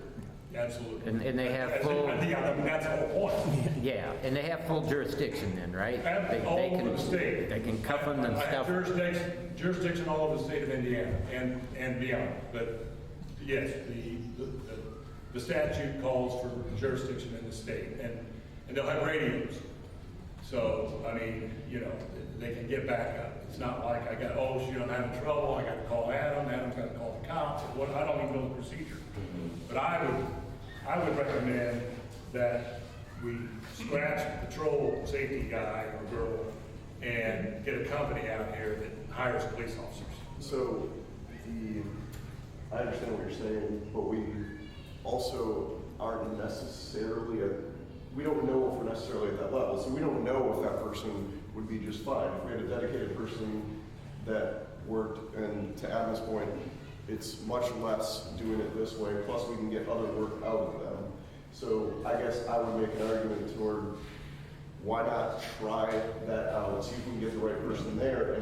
Absolutely. And they have full, I mean, that's the whole point. yeah, and they have full jurisdiction then, right? All over the state. They can cuff them and I have stuff. jurisdiction all over the state of Indiana and beyond. But yes, the statute calls for jurisdiction in the state, and they'll have radios. So, I mean, you know, they can get back up. It's not like I got, I'm having trouble, I got to call Adam, Adam's got to call the cops, or what, I don't even know the procedure. But I would recommend that we scratch the patrol safety guy or girl and get a company out here that hires police officers. So I understand what you're saying, but we also aren't necessarily we don't know if we're necessarily at that level, so we don't know if that person would be just fine. If we had a dedicated person that worked, and to Adam's point, it's much less doing it this way, plus we can get other work out of them. So I guess I would make an argument toward, why not try that out, see if we can get the right person there,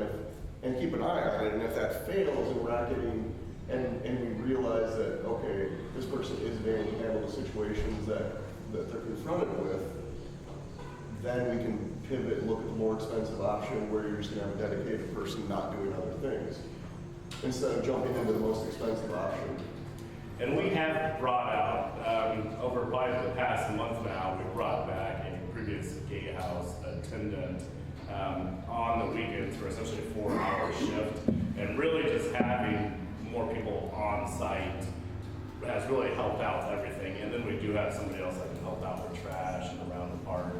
and keep an eye on it, and if that fails and we're not getting, and we realize that, okay, this person isn't able to handle the situations that they're confronted with, then we can pivot and look at the more expensive option where you're just gonna have a dedicated person not doing other things, instead of jumping into the most expensive option. And we have brought out, over probably the past month now, we've brought back a previous gatehouse attendant on the weekends for essentially a 4-hour shift. And really just having more people on site has really helped out everything. And then we do have somebody else that can help out with trash and around the park.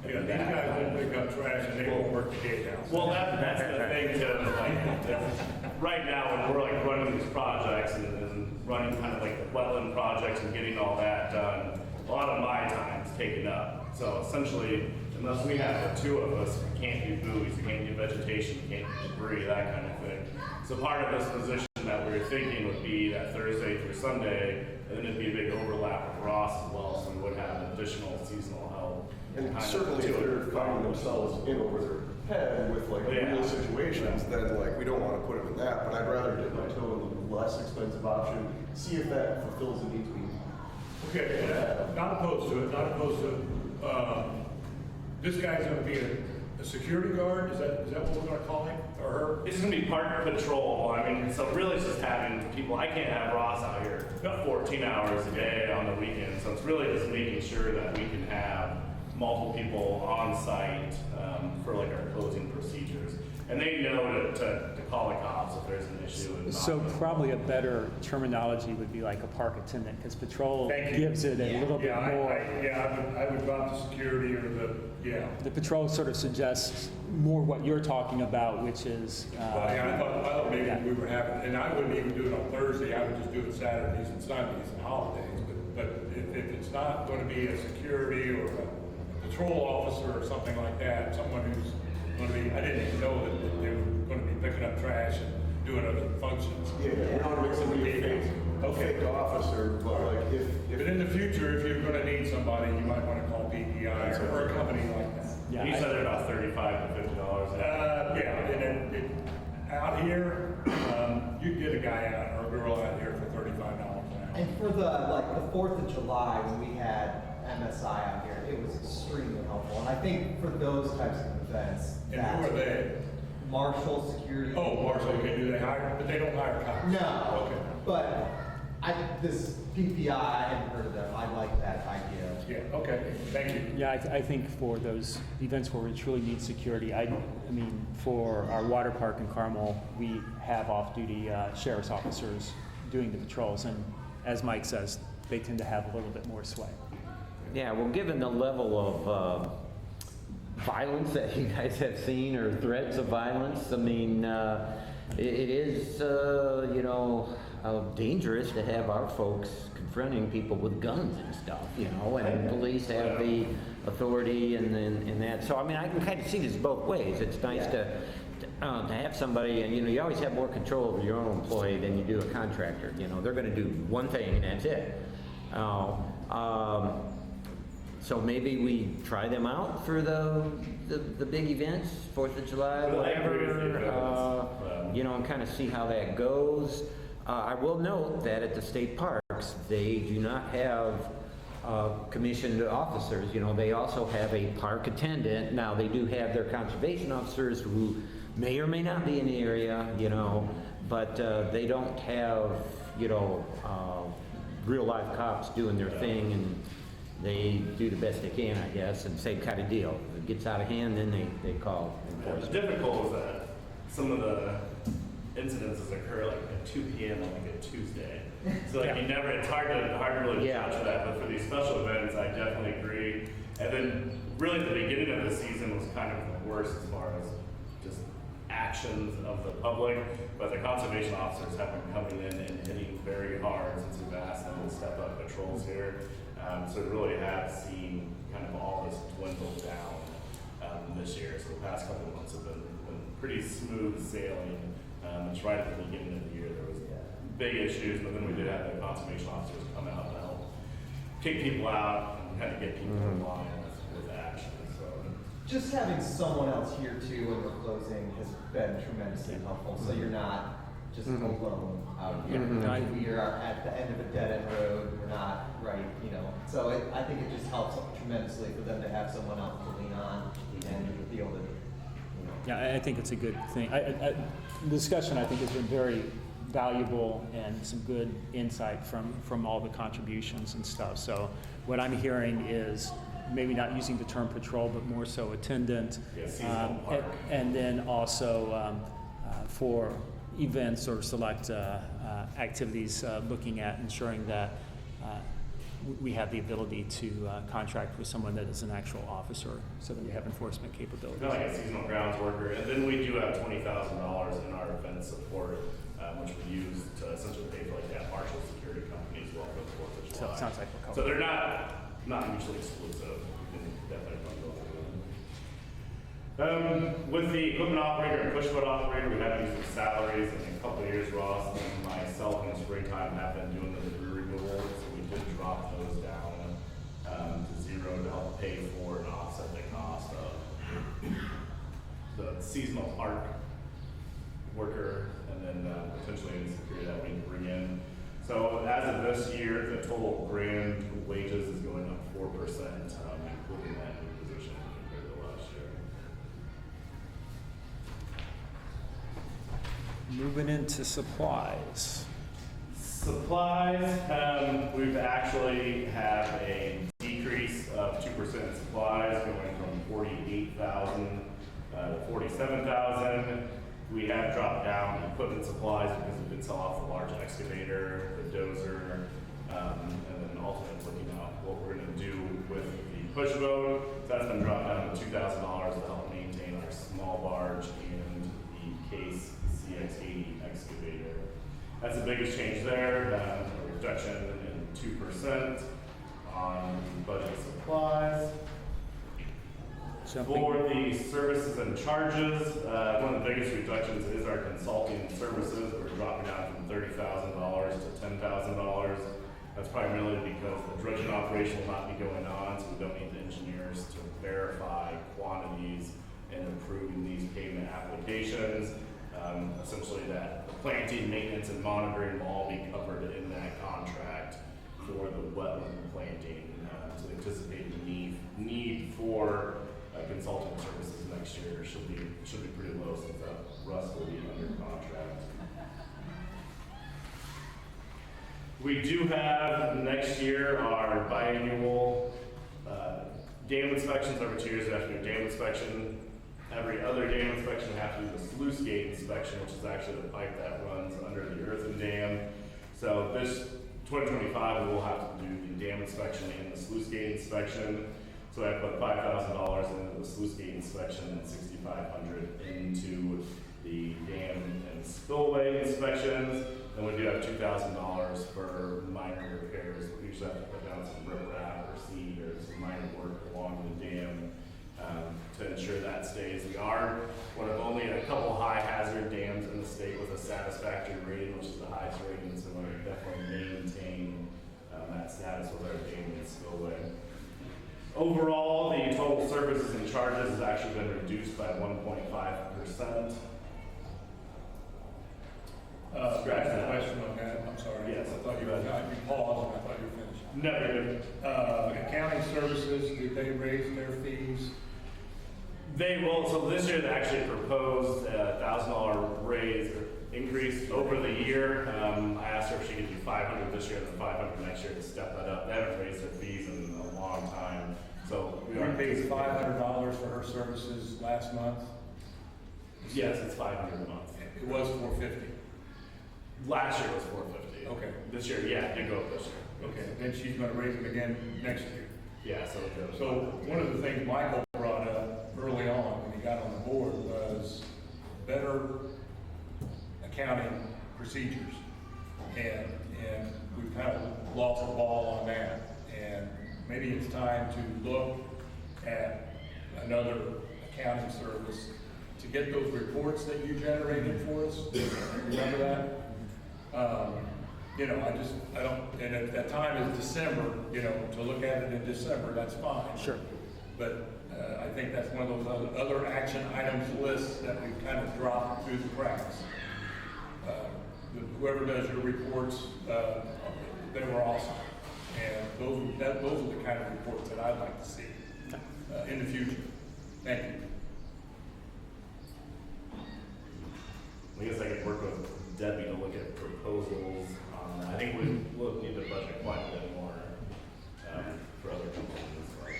Yeah, these guys won't pick up trash and they won't work the gatehouse. Well, that's the thing too, like, right now, when we're like running these projects and running kind of like the wetland projects and getting all that done, a lot of my time's taken up. So essentially, unless we have the two of us, we can't do buoys, we can't do vegetation, we can't do debris, that kind of thing. So part of this position that we were thinking would be that Thursday through Sunday, and then it'd be a big overlap with Ross as well, so we would have additional seasonal help. And certainly if they're finding themselves in over their head with like real situations, then like we don't want to put them in that, but I'd rather dip my toe in the less expensive option, see if that fulfills the needs we. Okay, not opposed to it, not opposed to it. This guy's gonna be a security guard, is that what we're gonna call him, or her? It's gonna be park patrol. I mean, so really it's just having people, I can't have Ross out here 14 hours a day on the weekend. So it's really just making sure that we can have multiple people on site for like our closing procedures. And they know to call the cops if there's an issue. And So probably a better terminology would be like a park attendant, because patrol gives it a little bit more. I would drop the security or The patrol sort of suggests more what you're talking about, which is. I thought, well, maybe we were having, and I wouldn't even do it on Thursday, I would just do it Saturdays and Sundays and holidays. But if it's not gonna be a security or a patrol officer or something like that, someone who's gonna be, I didn't even know that they were gonna be picking up trash and doing other functions. Yeah, not somebody a fake officer, but like if. But in the future, if you're gonna need somebody, you might wanna call PEI or a company like that. Yeah, you said they're about $35 to $50. Yeah, and then out here, you get a guy out or a girl out here for $35 an hour. And for the 4th of July, when we had MSI out here, it was extremely helpful. And I think for those types of events. And who are they? Marshall Security. Oh, Marshall, okay, do they hire, but they don't hire cops? No. Okay. But this PPI, I hadn't heard of them. I like that idea. Yeah, okay, thank you. Yeah, I think for those events where we truly need security, I mean, for our water park in Carmel, we have off-duty sheriff's officers doing the patrols, and as Mike says, they tend to have a little bit more sway. Yeah, well, given the level of violence that you guys have seen, or threats of violence, I mean, it is, dangerous to have our folks confronting people with guns and stuff, and police have the authority and that. So, I mean, I can kind of see this both ways. It's nice to have somebody, and you always have more control over your own employee than you do a contractor. They're going to do one thing and that's it. So maybe we try them out for the big events, 4th of July, whatever, and kind of see how that goes. I will note that at the state parks, they do not have commissioned officers. They also have a park attendant. Now, they do have their conservation officers who may or may not be in the area, but they don't have, real live cops doing their thing, and they do the best they can, I guess, and same kind of deal. If it gets out of hand, then they call enforcement. The difficult is that some of the incidences occur like at 2 p.m. on like a Tuesday. So like it's hard to really judge that, but for these special events, I definitely agree. And then really the beginning of the season was kind of the worst as far as just actions of the public, but the conservation officers have been coming in and hitting very hard since we've asked them to step up patrols here. So we really have seen kind of all this dwindle this year. So the past couple of months have been pretty smooth sailing. It's right at the beginning of the year there was big issues, but then we did have the conservation officers come out to help kick people out and kind of get people in line with action. So Just having someone else here too when we're closing has been tremendously helpful, so you're not just alone out here. We are at the end of a dead-end road, we're not right, you know, so I think it just helps tremendously for them to have someone else to lean on and be able to, you know. Yeah, I think it's a good thing. The discussion, I think, has been very valuable and some good insight from all the contributions and stuff. So what I'm hearing is maybe not using the term patrol, but more so attendant. And then also for events or select activities, looking at ensuring that we have the ability to contract with someone that is an actual officer so that we have enforcement capabilities. Kind of like a seasonal grounds worker. And then we do have $20,000 in our event support, which we use to essentially pay for like that Marshall security companies well for the 4th of July. So it sounds like we're covered. So they're not mutually exclusive. You can definitely bundle them. With the equipment operator and push foot operator, we have used the salaries, and in a couple of years, Ross and myself in the springtime have been doing the debris removal, so we did drop those down to zero to help pay for and offset the cost of the seasonal park worker, and then potentially any security that we can bring in. So as of this year, the total grand wages is going up 4%, including that new position compared to last year. Moving into supplies. Supplies, we've actually have a decrease of 2% in supplies, going from 48,000 to 47,000. We have dropped down equipment supplies because we did sell off the large excavator, the dozer, and then ultimately looking at what we're going to do with the push boat. So that's been dropped down to $2,000 to help maintain our small barge and the Case CX-80 excavator. That's the biggest change there, a reduction in 2% on budget supplies. For the services and charges, one of the biggest reductions is our consulting services. We're dropping down from $30,000 to $10,000. That's primarily because the dredging operation will not be going on, so we don't need the engineers to verify quantities and approving these payment applications. Essentially that the planting, maintenance, and monitoring will all be covered in that contract for the wetland planting. So the anticipated need for consulting services next year should be pretty low, since Russ will be under contract. We do have next year our biannual dam inspections. Every 2 years we have to do a dam inspection. Every other dam inspection we have to do the sluice gate inspection, which is actually the pipe that runs under the earthen dam. So this 2025 we will have to do the dam inspection and the sluice gate inspection. So I put $5,000 into the sluice gate inspection and $6,500 into the dam and spillway inspections. Then we do have $2,000 for minor repairs. We usually have to put down some riprap or seed or some minor work along the dam to ensure that stays. We are one of only a couple high hazard dams in the state with a satisfactory rating, which is the highest rating, so we're going to definitely maintain that status with our dam and spillway. Overall, the total services and charges has actually been reduced by 1.5%. Scratch the question on that, I'm sorry. Yes. I thought you paused and I thought you were finished. No, you're good. Accounting services, did they raise their fees? They will, so this year they actually proposed a $1,000 raise or increase over the year. I asked her if she could do 500 this year and then 500 next year to step that up. They haven't raised their fees in a long time. So We paid $500 for her services last month. yes, it's $500 a month. It was $450. Last year was $450. Okay. This year, yeah, it did go up this year. Okay, then she's gonna raise them again next year. Yeah, so it goes. So one of the things Michael brought up early on when he got on the board was better accounting procedures. And we've kind of lost the ball on that. And maybe it's time to look at another accounting service to get those reports that you generated for us. Remember that? You know, I don't, and if that time is December, you know, to look at it in December, that's fine. Sure. But I think that's one of those other action items lists that we've kind of dropped through the cracks. Whoever does your reports, they were awesome. And those are the kind of reports that I'd like to see in the future. Thank you. I guess I could work with Debbie to look at proposals on that. I think we'll need to budget quite a bit more for other components. Like.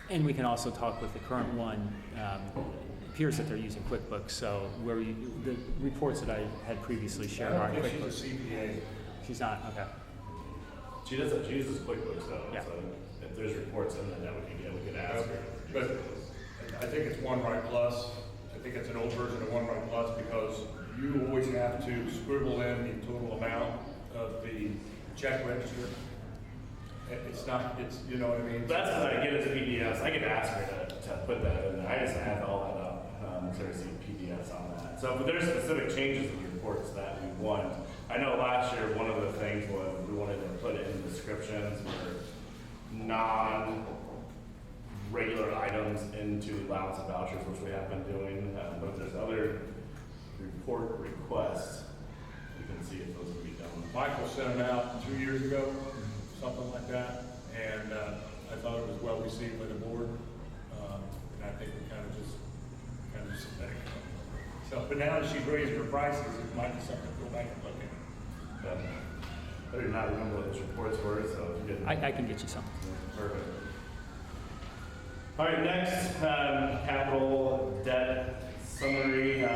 And we can also talk with the current one. It appears that they're using QuickBooks, so the reports that I had previously shared are I don't think QuickBooks. she's a CPA. She's not, okay. She uses QuickBooks though, Yeah. so if there's reports in there that we could ask her. But I think it's OneWrite Plus. I think it's an old version of OneWrite Plus because you always have to scribble in the total amount of the check register. It's not, you know what I mean? That's what I get as PDFs. I could ask her to put that in there. I just have all that up, to receive PDFs on that. So, but there's specific changes in the reports that we want. I know last year, one of the things was we wanted to put in descriptions for non-regular items into allowance of vouchers, which we have been doing. But if there's other report requests, you can see if those will be done. Michael sent them out 2 years ago, something like that, and I thought it was well received by the board, and I think we kind of just let it go. So, but now that she's raised her prices, it might be something to go back and look at. I do not remember what those reports were, so if you didn't. I can get you some. Perfect. All right, next, capital debt summary.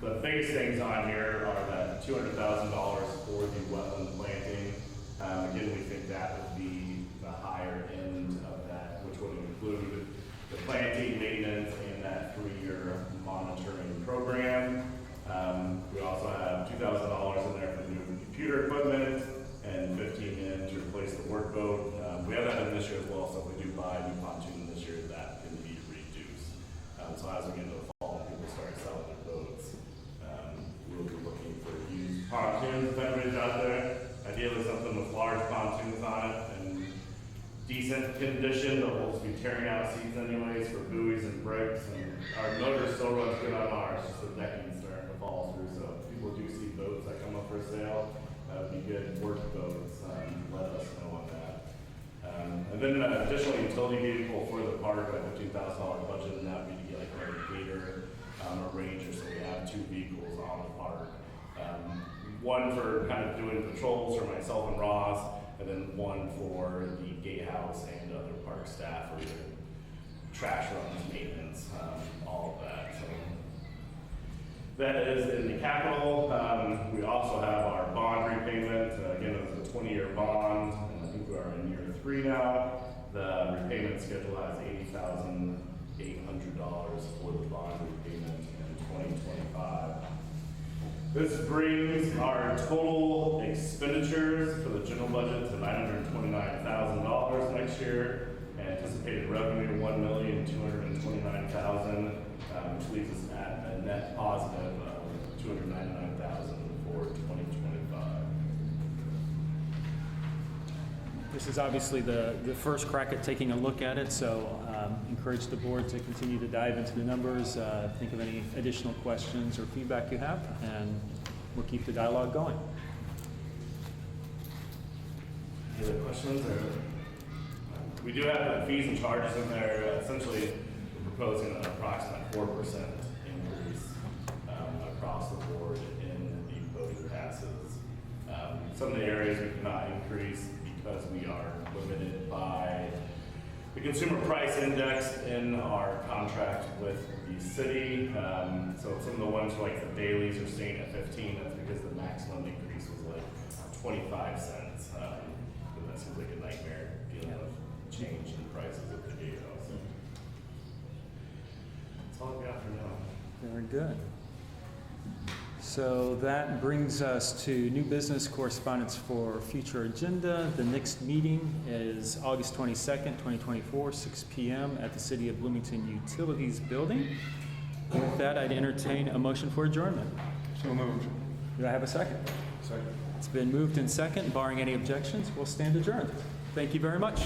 The biggest things on here are that $200,000 for the wetland planting. Again, we think that would be the higher end of that, which would include the planting, maintenance, and that 3-year monitoring program. We also have $2,000 in there for new computer equipment and $15 in to replace the workboat. We have that in this year as well, so if we do buy a new pontoon this year, that can be reduced. So as we get into the fall, people start selling their boats. We'll be looking for used pontoons if anybody's out there. Ideally something with large pontoons on it and decent condition. They'll just be tearing out seats anyways for buoys and bricks. And our motor still runs good on ours, just the decking's starting to fall through. So if people do see boats that come up for sale, that would be good work boats. Let us know on that. And then additional utility vehicle for the park, a $15,000 budget, and that would be like a Gator or Ranger, so we have 2 vehicles on the park. One for kind of doing patrols for myself and Ross, and then one for the gatehouse and other park staff for either trash runs, maintenance, all of that. So that is in the capital. We also have our bond repayment. Again, it was a 20-year bond, and I think we are in year 3 now. The repayment schedule has $80,800 for the bond repayment in 2025. This brings our total expenditures for the general budget to $929,000 next year. Anticipated revenue $1,229,000, which leaves us at a net positive of $299,000 for 2025. This is obviously the first crack at taking a look at it, so encourage the board to continue to dive into the numbers, think of any additional questions or feedback you have, and we'll keep the dialogue going. Any other questions? We do have the fees and charges in there. Essentially, we're proposing an approximate 4% increase across the board in the boating passes. Some of the areas we cannot increase because we are limited by the consumer price index in our contract with the city. So some of the ones like the dailies are staying at 15. That's because the maximum increase was like 25 cents. But that seems like a nightmare dealing with change in prices at the gatehouse. So that's all I've got for now. Very good. So that brings us to new business correspondence for future agenda. The next meeting is August 22nd, 2024, 6 p.m. at the City of Bloomington Utilities Building. With that, I'd entertain a motion for adjournment. So moved. Do I have a second? Second. It's been moved and second. Barring any objections, we'll stand adjourned. Thank you very much.